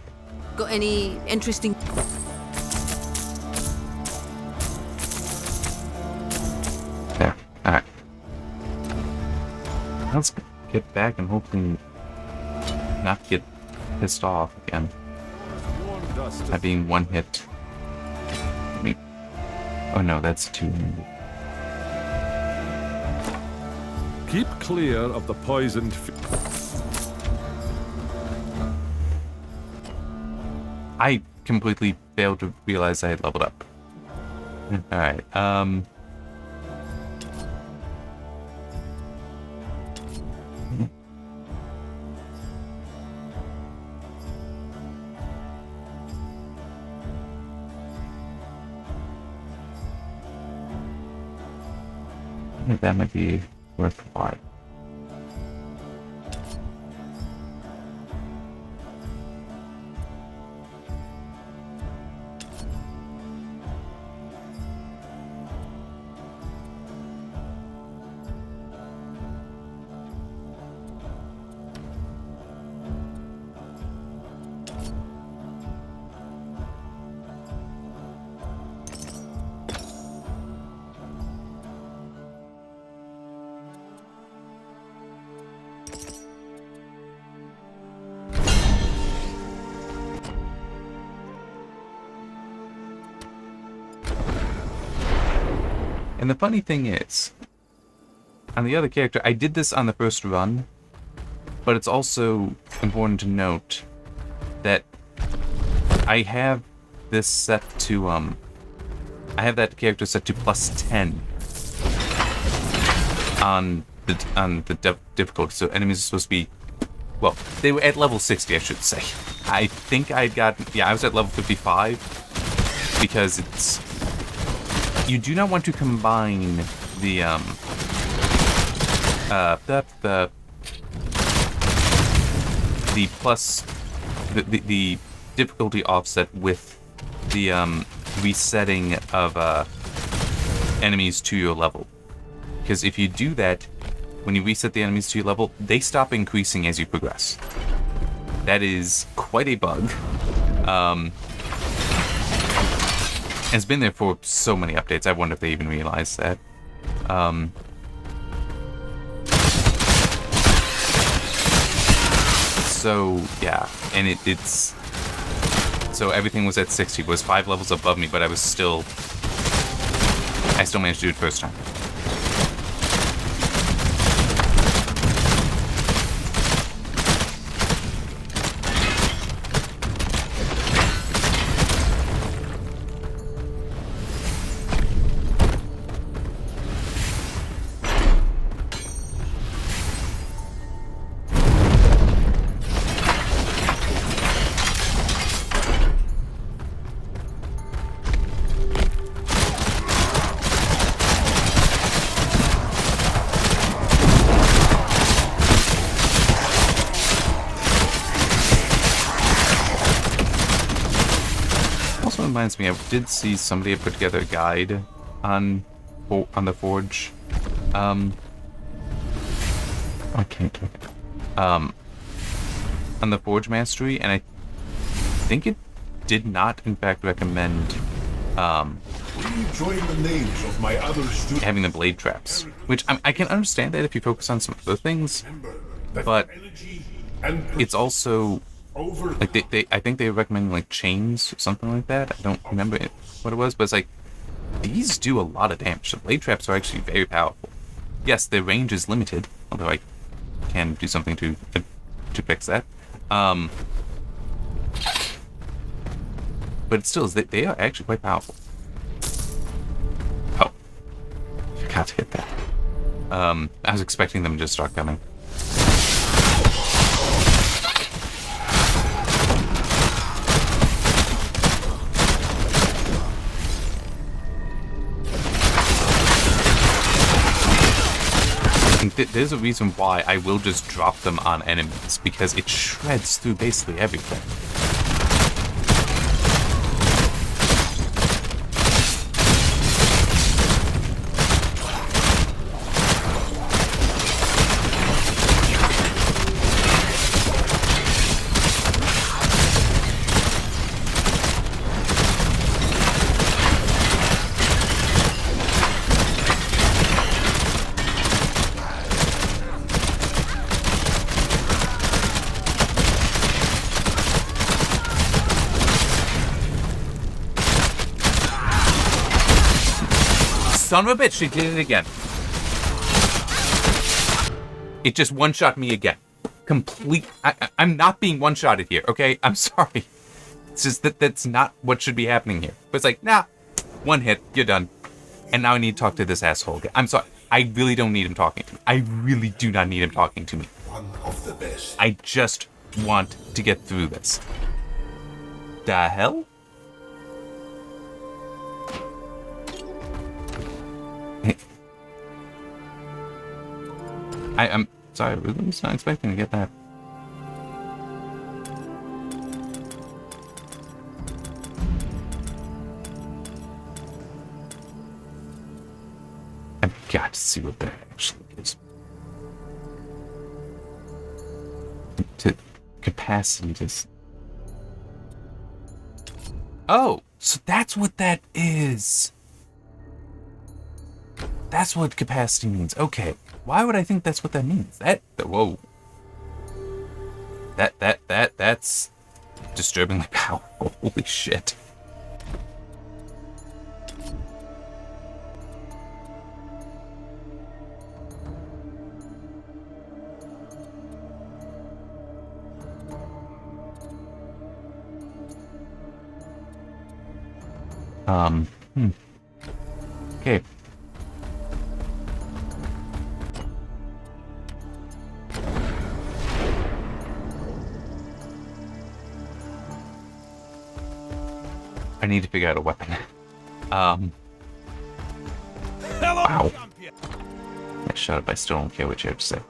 Got any interesting... There. Alright. Let's get back and hopefully not get pissed off again. By being one hit. I mean, oh no, that's two. Keep clear of the poisoned. I completely failed to realize I had leveled up. Alright, I think that might be worthwhile. And the funny thing is, on the other character, I did this on the first run, but it's also important to note that I have this set to, I have that character set to +10 on the difficulty, so enemies are supposed to be, well, they were at level 60, I should say. I think I'd gotten, yeah, I was at level 55, because it's, you do not want to combine the plus the difficulty offset with the resetting of enemies to your level. Because if you do that, when you reset the enemies to your level, they stop increasing as you progress. That is quite a bug. It's been there for so many updates. I wonder if they even realized that. So yeah, and it's so everything was at 60. It was 5 levels above me, but I still managed to do it first time. Reminds me, I did see somebody put together a guide on the Forge. I can't talk. On the Forge Mastery, and I think it did not, in fact, recommend Join the names of my other students. Having the blade traps, which I can understand that if you focus on some other things, but it's also. Like I think they recommend like chains or something like that. I don't remember what it was, but it's like these do a lot of damage. The blade traps are actually very powerful. Yes, their range is limited, although I can do something to fix that. But it still is. They are actually quite powerful. Oh, forgot to hit that. I was expecting them to just start coming. There's a reason why I will just drop them on enemies, because it shreds through basically everything. Son of a bitch, she did it again. It just one-shot me again. I'm not being one-shotted here, okay? I'm sorry. It's just that's not what should be happening here. But it's like, nah, one hit, you're done. And now I need to talk to this asshole again. I'm sorry. I really don't need him talking to me. I really do not need him talking to me. One of the best. I just want to get through this. The hell? I'm sorry, I really was not expecting to get that. I've got to see what that actually is. To capacity to... Oh, so that's what that is. That's what capacity means. Okay. Why would I think that's what that means? Whoa. That's disturbingly powerful. Holy shit. Okay. I need to figure out a weapon. Wow. Nice shot, but I still don't care what you have to say.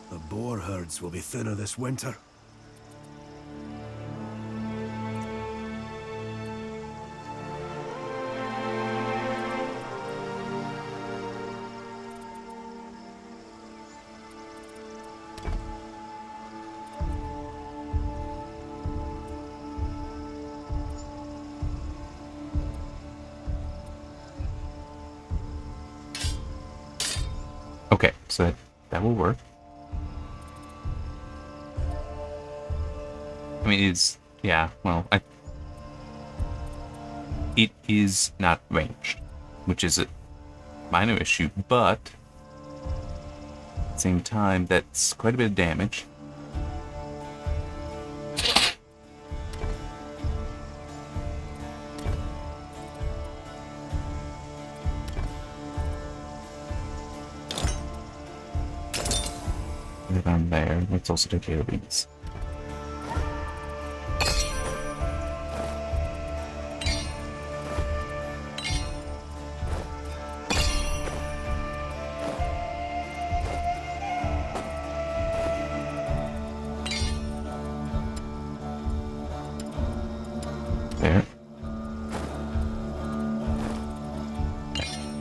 The boar herds will be thinner this winter. Okay, so that will work. I mean, it's... Yeah, well, it is not ranged, which is a minor issue, but at the same time, that's quite a bit of damage. Put it on there. Let's also take care of these. There.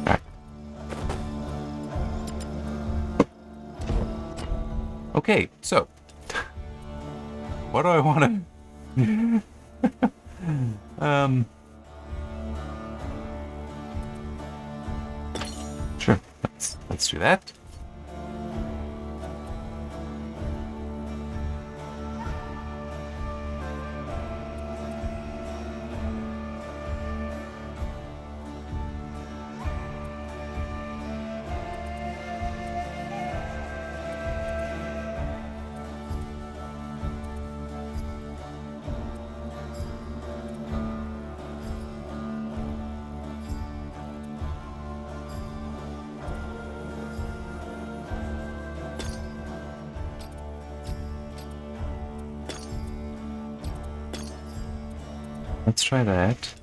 Alright. Okay, so what do I want to sure, let's do that. Let's try that.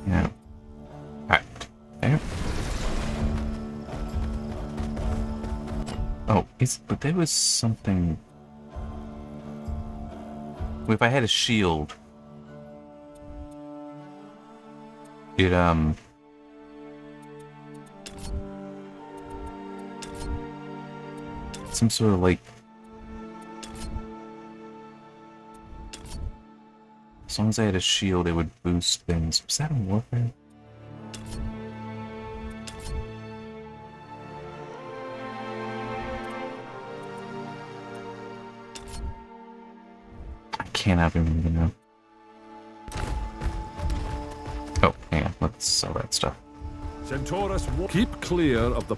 Yeah. Alright. There. Oh, but there was something... If I had a shield... It, some sort of, like... As long as I had a shield, it would boost things. Was that in Warfare? I cannot remember now. Oh, hang on. Let's sell that stuff. Centaurus, keep clear of the...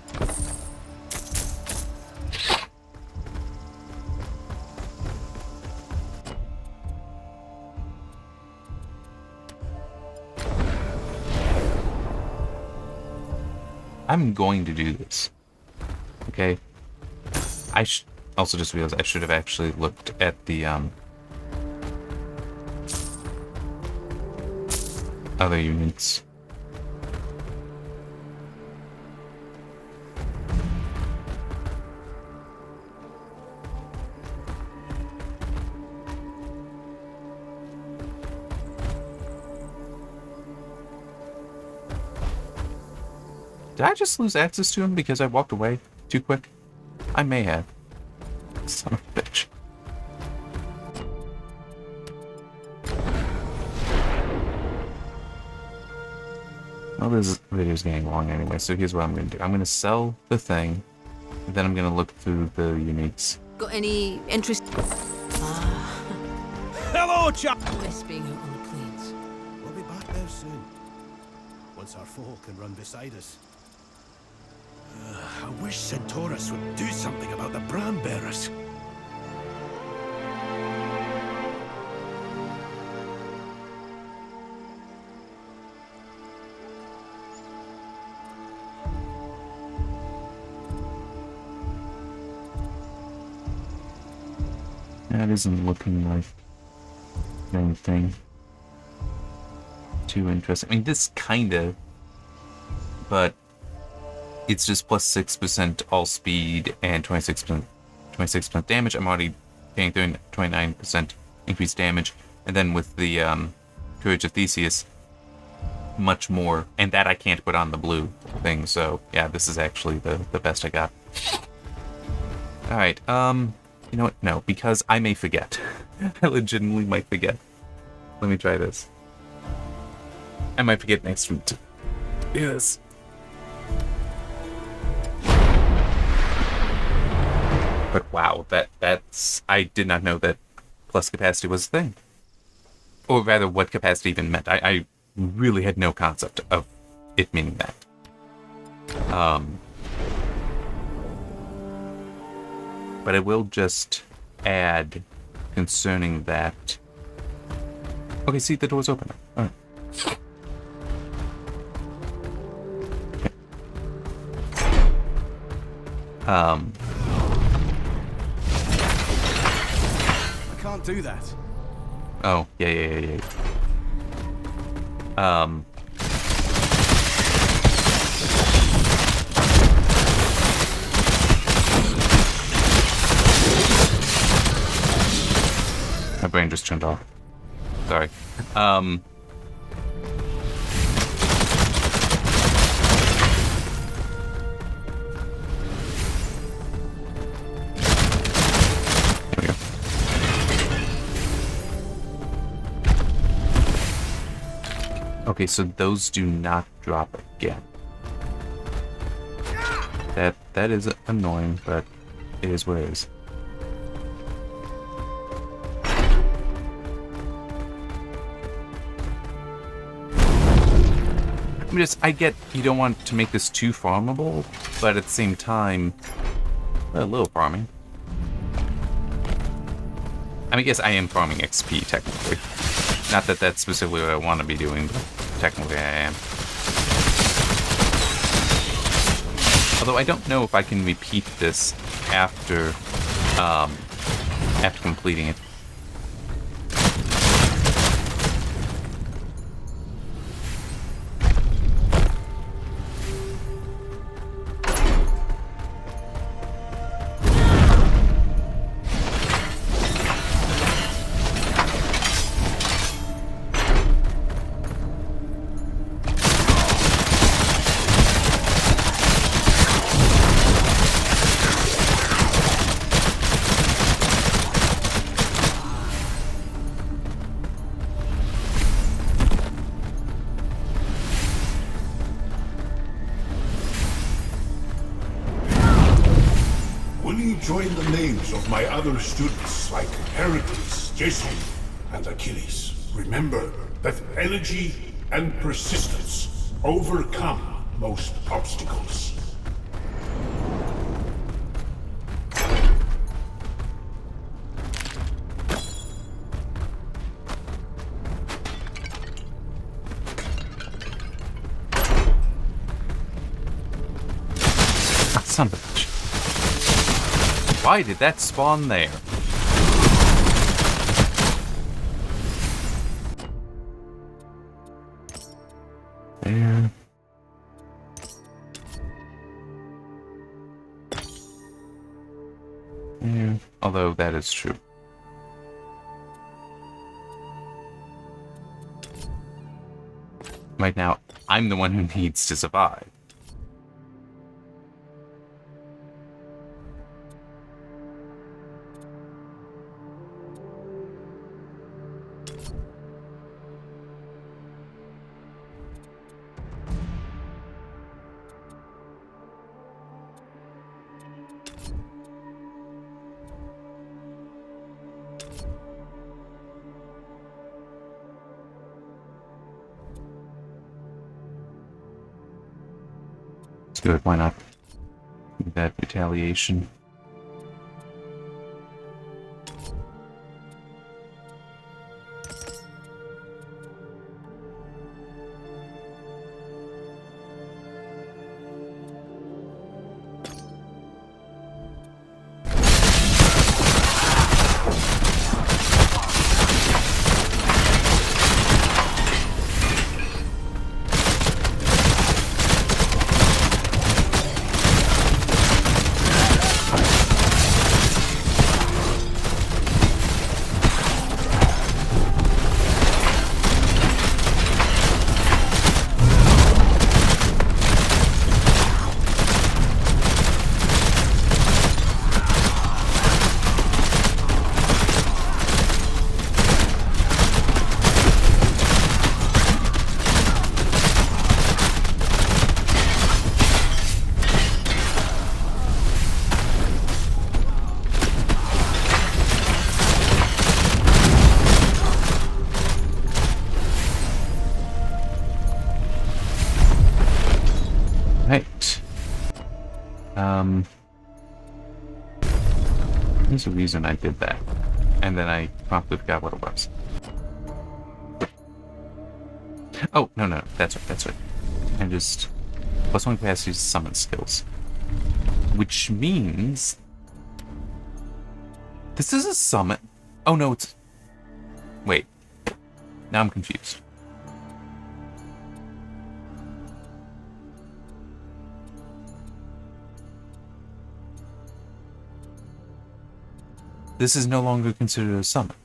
I'm going to do this. Okay? I also just realized I should have actually looked at the, other units. Did I just lose access to him because I walked away too quick? I may have. Son of a bitch. Well, this video's getting long anyway, so here's what I'm going to do. I'm going to sell the thing, then I'm going to look through the uniques. Got any interest? Hello, chap! Miss being out on the plains. We'll be back there soon. Once our foal can run beside us. I wish Centaurus would do something about the brand bearers. That isn't looking like anything too interesting. I mean, this kinda, but it's just plus 6% all speed and 26% damage. I'm already paying 29% increased damage. And then with the Courage of Theseus, much more. And that I can't put on the blue thing, so yeah, this is actually the best I got. Alright, you know what? No, because I may forget. I legitimately might forget. Let me try this. I might forget next week. Yes. But wow, that's... I did not know that plus capacity was a thing. Or rather, what capacity even meant. I really had no concept of it meaning that. But I will just add concerning that... Okay, see, the door's open. Alright. I can't do that. Oh, yeah. My brain just turned off. Sorry. There we go. Okay, so those do not drop again. That is annoying, but it is what it is. I get you don't want to make this too farmable, but at the same time, a little farming. I mean, I guess I am farming XP, technically. Not that that's specifically what I want to be doing, but technically I am. Although I don't know if I can repeat this after completing it. Join the names of my other students like Heracles, GuestJim, and Achilles. Remember that energy and persistence overcome most obstacles. Son of a bitch. Why did that spawn there? There. There. Although that is true. Right now, I'm the one who needs to survive. Good, why not? That retaliation. There's a reason I did that. And then I promptly forgot what it was. Oh, no. That's right. And just +1 capacity to summon skills. Which means... This is a summon. Oh, no, it's... Wait. Now I'm confused. This is no longer considered a summon.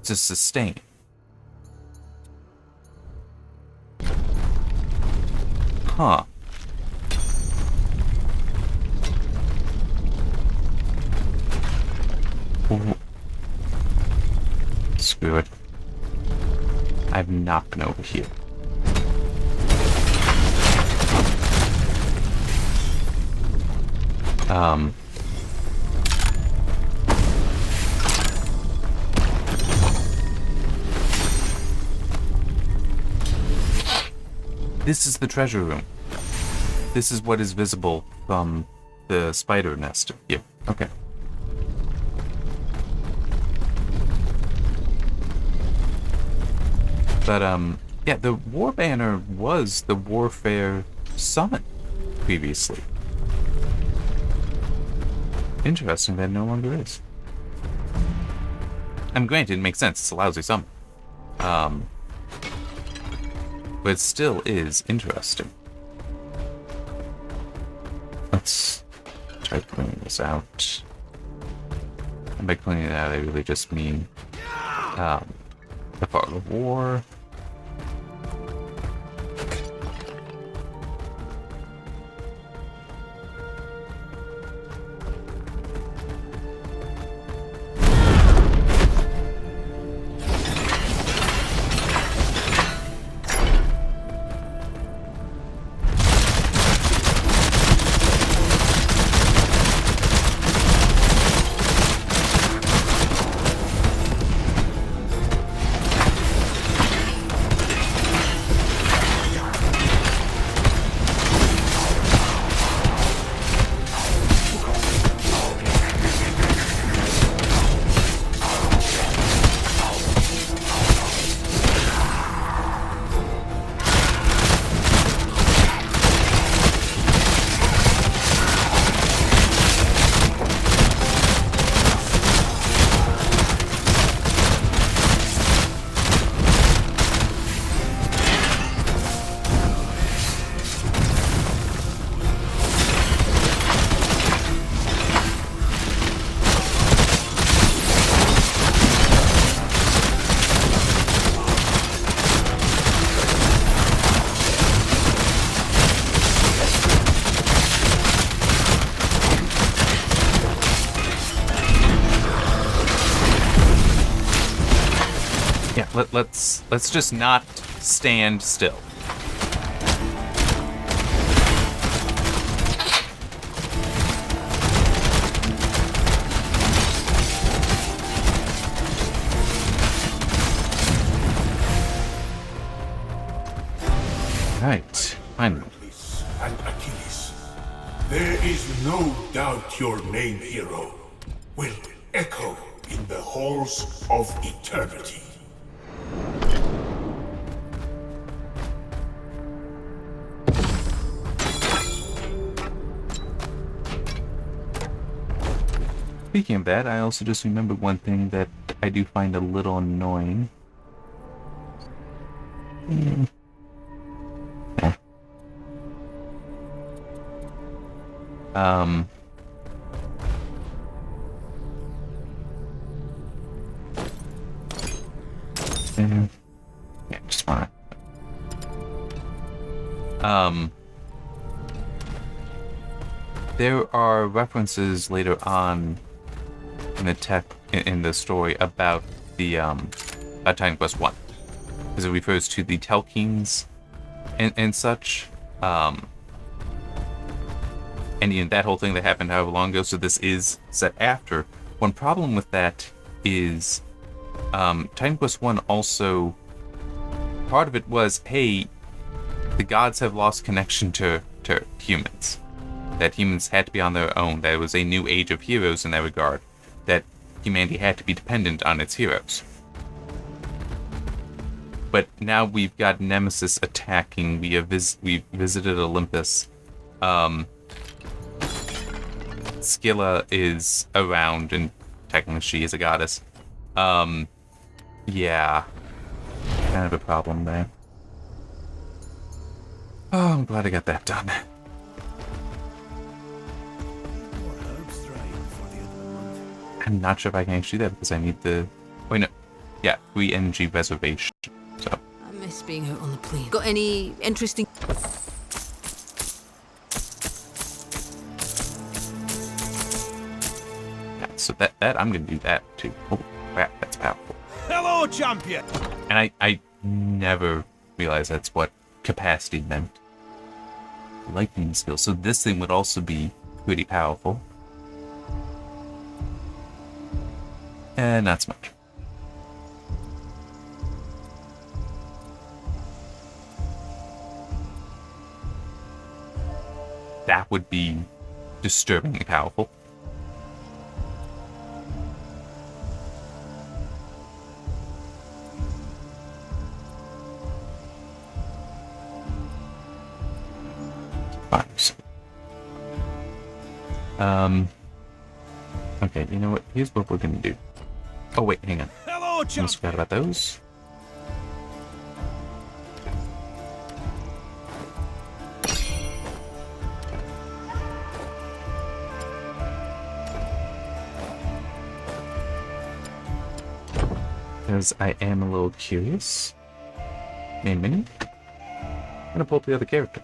It's a sustain. Huh. Ooh. Screw it. I've not been over here. This is the treasure room. This is what is visible from the spider nest here. Okay. But, yeah, the war banner was the warfare summon previously. Interesting that it no longer is. Granted, it makes sense. It's a lousy summon. But it still is interesting. Let's try cleaning this out. And by cleaning it out, I really just mean the fog of war. Let's just not stand still. Right, finally. And Achilles, there is no doubt your name, hero, will echo in the halls of eternity. Speaking of that, I also just remembered one thing that I do find a little annoying. Yeah. Yeah, just fine. There are references later on in the story about the about Titan Quest 1, because it refers to the Telkines and such, and that whole thing that happened however long ago. So this is set after. One problem with that is Titan Quest 1 also, part of it was, hey, the gods have lost connection to humans. that humans had to be on their own, that it was a new age of heroes in that regard, that humanity had to be dependent on its heroes. But now we've got Nemesis attacking. We've visited Olympus. Scylla is around, and technically she is a goddess. Yeah. Kind of a problem there. Oh, I'm glad I got that done. I'm not sure if I can actually do that because I need the... Wait, no. Yeah, 3 energy reservation. So. I miss being out on the plane. Got any interesting... Yeah, so that I'm gonna do that too. Oh crap, that's powerful. Hello, champion! And I never realized that's what capacity meant. Lightning skill. So this thing would also be pretty powerful. And not so much. That would be disturbingly powerful. Okay, you know what? Here's what we're gonna do. Oh wait, hang on. Hello, Almost forgot about those. Because I am a little curious. Main menu. I'm gonna pull up the other character.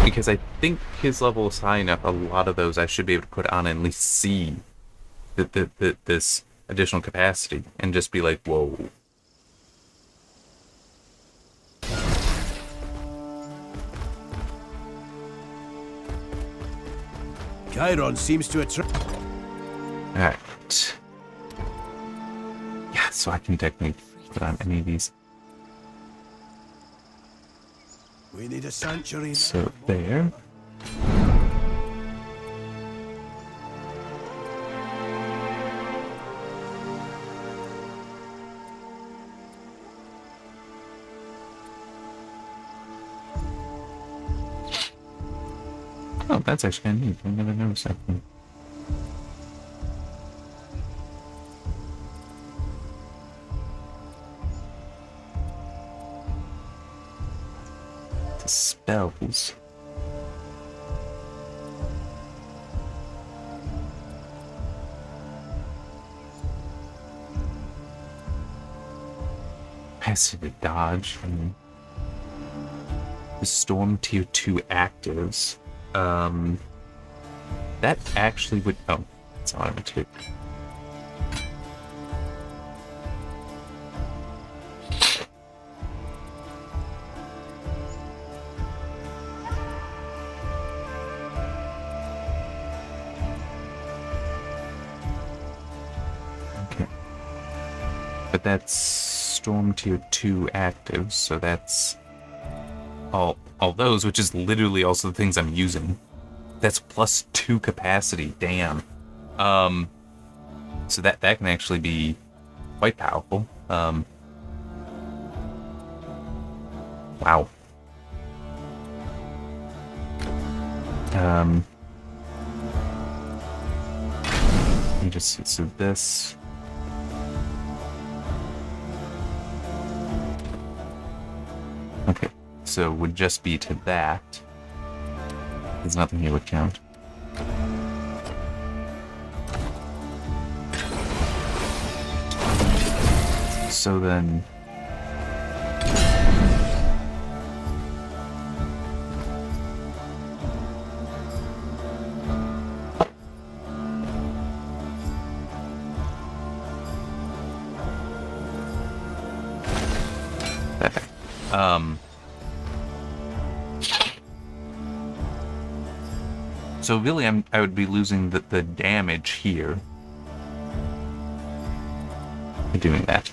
Because I think his level is high enough, a lot of those I should be able to put on and at least see this additional capacity and just be like, whoa. Chiron seems to attract... Alright. Yeah, so I can technically put on any of these. We need a sanctuary. So there. Oh, that's actually kind of neat. I never noticed that thing. Spells. Passive to dodge and the storm tier 2 actives. That actually would... Oh, that's not what I meant to do. But that's Storm Tier 2 active, so that's all those, which is literally also the things I'm using. That's +2 capacity, damn. So that can actually be quite powerful. Wow. Let me just so this. Okay, so would just be to that. There's nothing here would count. So then... So really, I would be losing the damage here by doing that.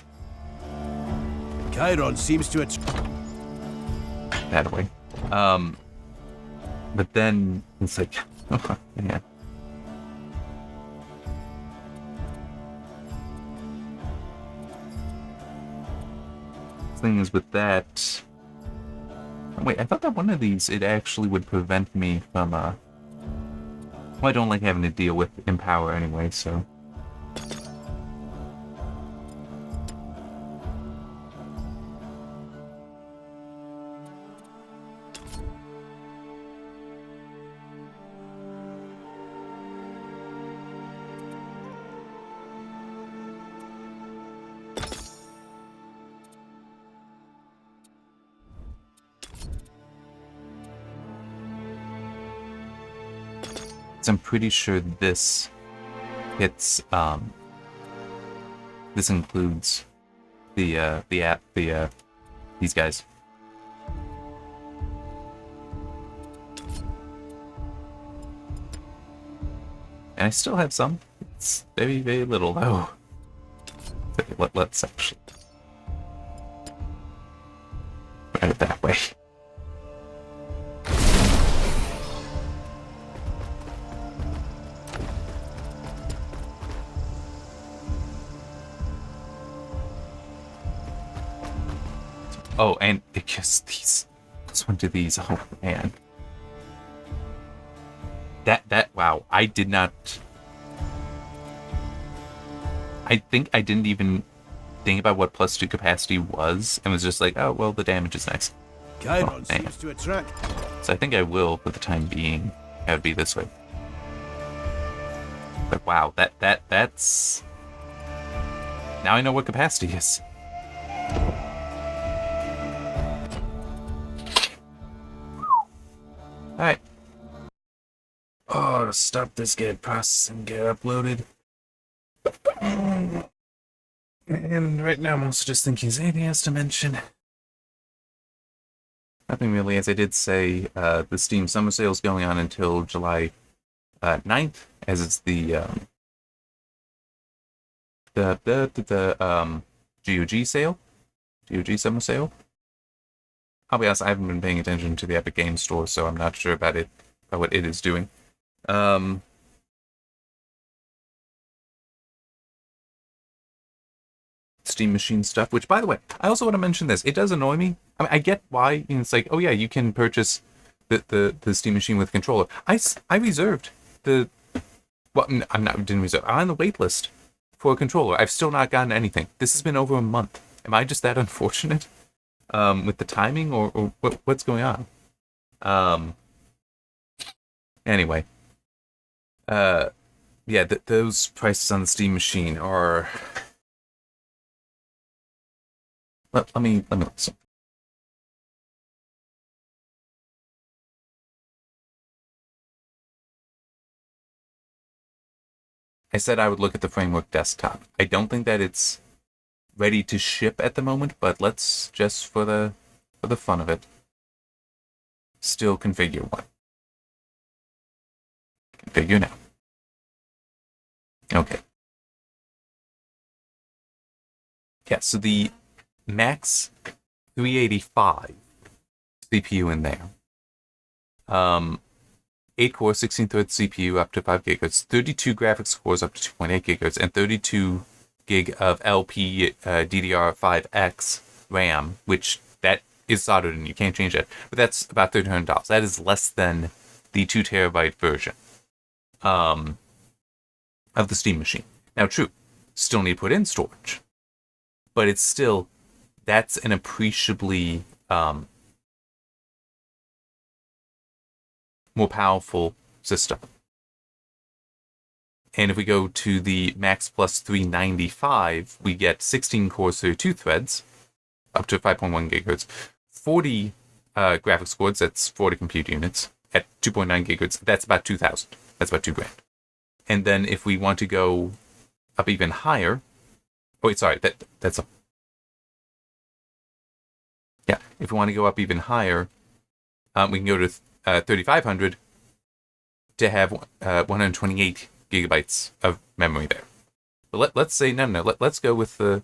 Chiron seems to that way. But then it's like, oh, yeah. Thing is with that. Wait, I thought that one of these it actually would prevent me from. Well, I don't like having to deal with Empower anyway, so. I'm pretty sure this hits this includes the these guys. And I still have some. It's very, very little though. Let's actually write it that way. Oh, and because these, let's one to these. Oh man, wow! I did not. I think I didn't even think about what +2 capacity was, and was just like, oh well, the damage is nice. Chiron seems to attract. So I think I will, for the time being, have it be this way. But wow, that's. Now I know what capacity is. Alright. Oh, to stop this, get processed and get uploaded. And right now I'm also just thinking, is there anything else to mention? Nothing really, as I did say, the Steam Summer Sale is going on until July 9th, as it's the GOG sale. GOG Summer Sale. I'll be honest, I haven't been paying attention to the Epic Games Store, so I'm not sure about it, about what it is doing. Steam Machine stuff, which, by the way, I also want to mention this. It does annoy me. I mean, I get why. You know, it's like, oh yeah, you can purchase the Steam Machine with controller. I reserved the... Well, didn't reserve. I'm on the wait list for a controller. I've still not gotten anything. This has been over a month. Am I just that unfortunate? With the timing, or what's going on? Anyway, yeah, those prices on the Steam Machine are. Let me listen. I said I would look at the Framework desktop. I don't think that it's ready to ship at the moment, but let's just for the fun of it still configure one. Configure now. Okay. Yeah, so the Max 385 CPU in there. 8-core, 16-thread CPU up to 5 GHz, 32 graphics cores up to 2.8 GHz, and 32 gig of LP DDR5X RAM, which that is soldered and you can't change that. But that's about $1,300. That is less than the 2 terabyte version of the Steam Machine. Now, true, still need to put in storage, but it's still, that's an appreciably more powerful system. And if we go to the Max Plus 395, we get 16 cores, 32 threads, up to 5.1 gigahertz, 40 graphics cards, that's 40 compute units, at 2.9 gigahertz, that's about 2,000. That's about $2,000. And then if we want to go up even higher, oh wait, sorry, that's a, yeah, if we want to go up even higher, we can go to 3,500 to have 128 gigabytes of memory there. But let's say no. Let's go with the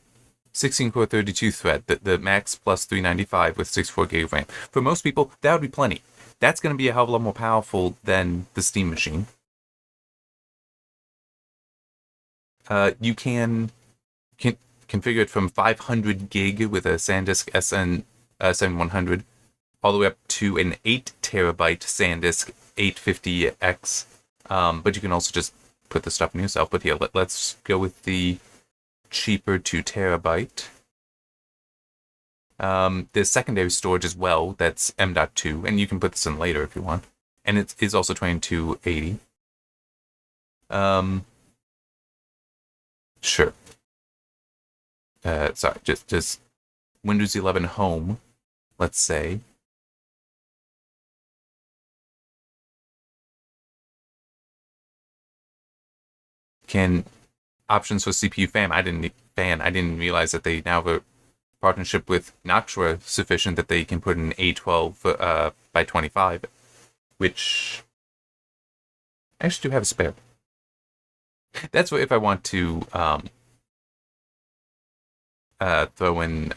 16 core 32 thread, the max plus 395 with 64 gig of RAM. For most people, that would be plenty. That's going to be a hell of a lot more powerful than the Steam machine. You can configure it from 500 gig with a SanDisk SN7100 all the way up to an 8 terabyte SanDisk 850X. But you can also just put the stuff in yourself. But here, let's go with the cheaper 2 terabyte. There's secondary storage as well. That's M.2, and you can put this in later if you want. And it is also 2280. Sure. Sorry, just Windows 11 Home, let's say. Can options for CPU fan? I didn't realize that they now have a partnership with Noctua sufficient that they can put an A12 by 25, which I actually do have a spare. That's what if I want to throw in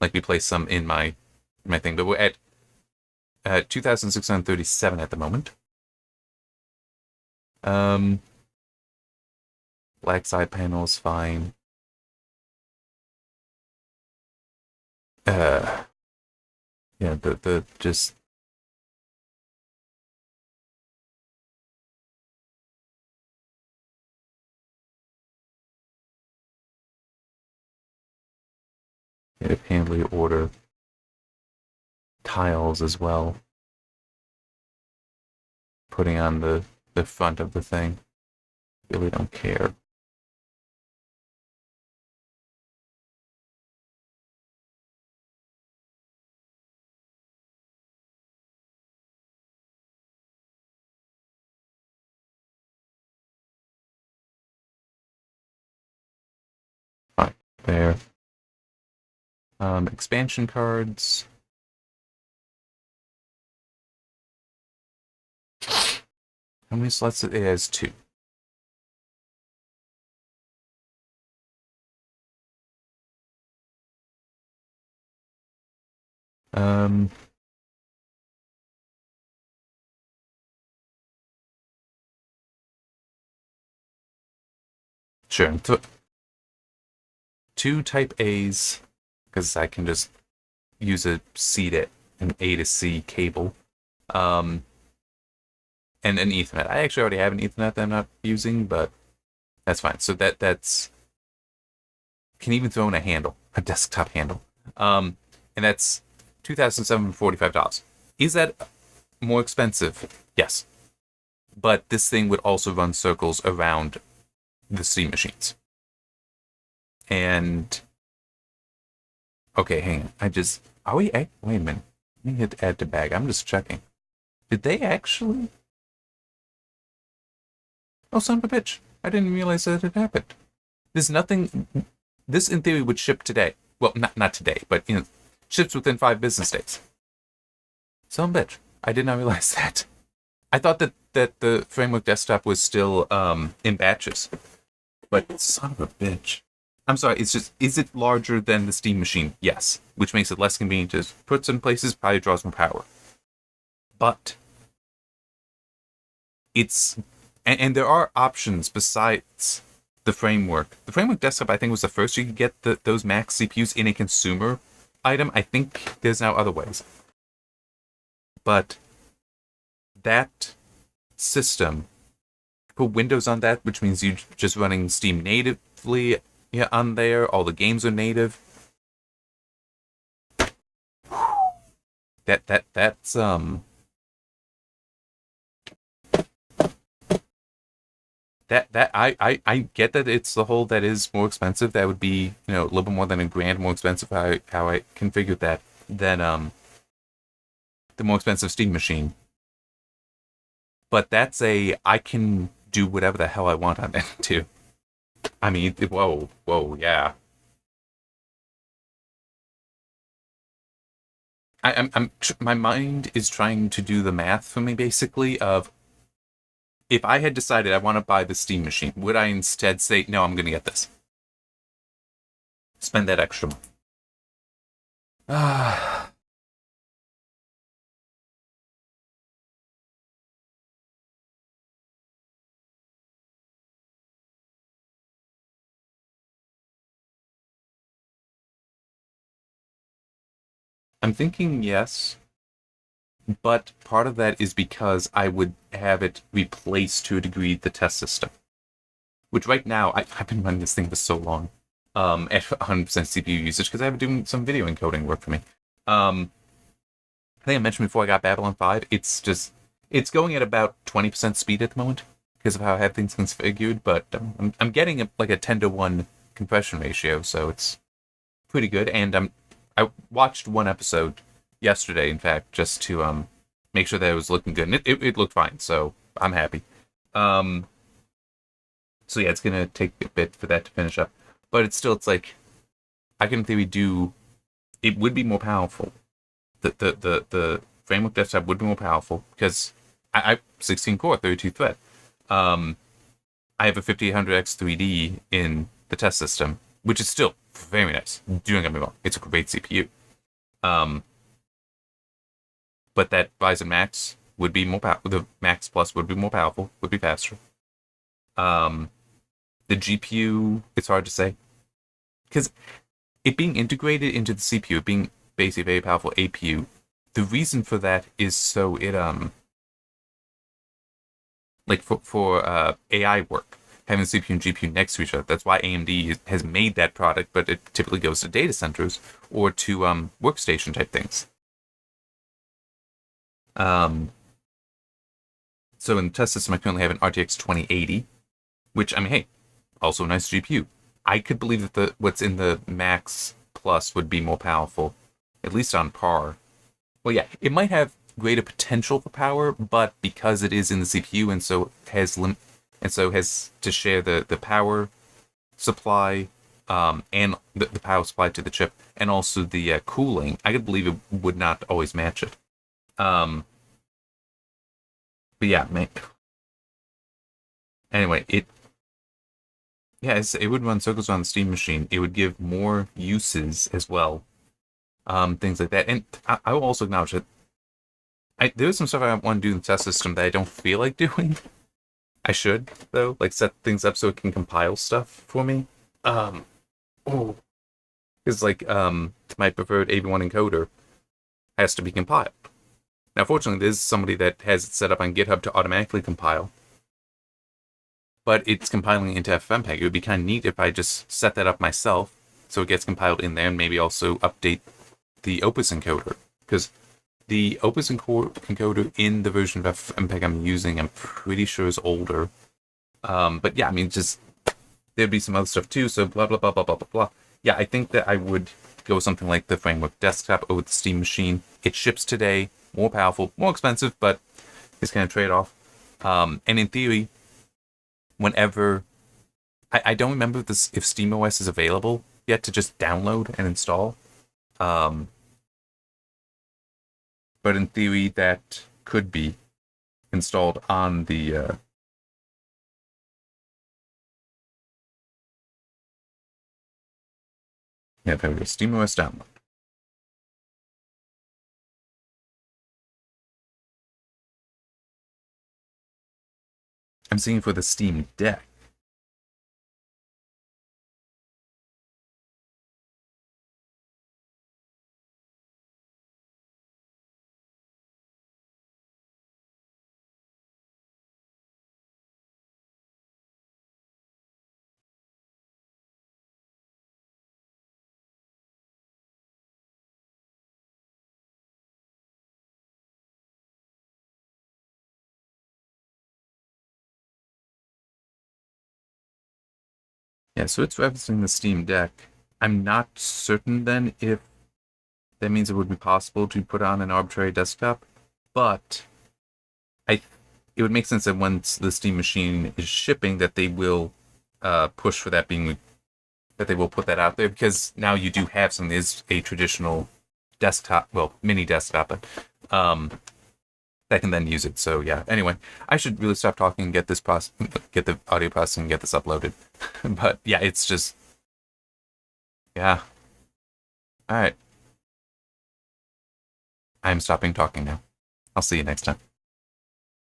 like replace some in my thing, but we're at 2,637 at the moment. Black side panel is fine. Yeah, the just handily order tiles as well. Putting on the front of the thing. Really don't care. Fine, there. Expansion cards. How many slots? It has 2. Sure. 2 Type A's, because I can just use a C to an A to C cable. And an Ethernet. I actually already have an Ethernet that I'm not using, but that's fine. So that's can even throw in a handle, a desktop handle. And that's $2,745. Is that more expensive? Yes. But this thing would also run circles around the Steam machines. And okay, hang on. Wait a minute. Let me hit add to bag. I'm just checking. Did they actually? Oh, son of a bitch. I didn't realize that it happened. There's nothing. This, in theory, would ship today. Well, not today, but ships within 5 business days. Son of a bitch. I did not realize that. I thought that the framework desktop was still in batches. But son of a bitch. I'm sorry, it's just, is it larger than the Steam machine? Yes. Which makes it less convenient to put in places, probably draws more power. But it's, and there are options besides the framework. The framework desktop, I think, was the first you could get those max CPUs in a consumer item. I think there's now other ways. But that system, put Windows on that, which means you're just running Steam natively on there. All the games are native. That's I get that it's the whole that is more expensive. That would be, a little bit more than $1,000 more expensive how I configured that than the more expensive Steam machine. But that's I can do whatever the hell I want on that too. I mean, whoa, yeah. My mind is trying to do the math for me, basically, of if I had decided I want to buy the Steam machine, would I instead say, no, I'm going to get this? spend that extra money. I'm thinking yes, but part of that is because I would have it replace to a degree the test system. Which right now, I've been running this thing for so long at 100% CPU usage because I've been doing some video encoding work for me. I think I mentioned before I got Babylon 5, it's going at about 20% speed at the moment because of how I have things configured, but I'm getting like a 10-to-1 compression ratio, so it's pretty good. And I watched one episode yesterday, in fact, just to make sure that it was looking good, and it looked fine, so I'm happy. So yeah, it's gonna take a bit for that to finish up, but it's like I can in theory do. It would be more powerful. The framework desktop would be more powerful because I 16 core, 32 thread. I have a 5800X 3D in the test system, which is still very nice. Don't get me wrong, it's a great CPU. But that Ryzen Max would be more powerful. The Max Plus would be more powerful, would be faster. The GPU, it's hard to say. Because it being integrated into the CPU, being basically a very powerful APU, the reason for that is so it, like for AI work, having CPU and GPU next to each other. That's why AMD has made that product, but it typically goes to data centers or to workstation type things. So in the test system, I currently have an RTX 2080, which, I mean, hey, also a nice GPU. I could believe that what's in the Max Plus would be more powerful, at least on par. Well, yeah, it might have greater potential for power, but because it is in the CPU and so has to share the power supply, and the power supply to the chip, and also the cooling, I could believe it would not always match it. But yeah, anyway, it would run circles on the Steam machine. It would give more uses as well, things like that. And I will also acknowledge that there's some stuff I want to do in the test system that I don't feel like doing. I should, though, like set things up so it can compile stuff for me. Because like my preferred AV1 encoder has to be compiled. Now, fortunately, there's somebody that has it set up on GitHub to automatically compile, but it's compiling into FFmpeg. It would be kind of neat if I just set that up myself so it gets compiled in there, and maybe also update the Opus encoder, because the Opus encoder in the version of FFmpeg I'm using, I'm pretty sure is older. But yeah, I mean, just there'd be some other stuff too. So blah blah blah blah blah blah blah. Yeah, I think that I would go with something like the Framework Desktop over the Steam machine. It ships today, more powerful, more expensive, but it's kind of trade-off. And in theory, whenever I don't remember if SteamOS is available yet to just download and install. But in theory, that could be installed on the yeah, there we go. SteamOS download. I'm seeing for the Steam Deck. Yeah, so it's referencing the Steam Deck. I'm not certain then if that means it would be possible to put on an arbitrary desktop, but it would make sense that once the Steam machine is shipping, that they will push for that that they will put that out there, because now you do have something that is a traditional desktop, well, mini desktop, but that can then use it. So yeah, anyway, I should really stop talking and get the audio processing and get this uploaded. But yeah, it's just Yeah. Alright. I'm stopping talking now. I'll see you next time.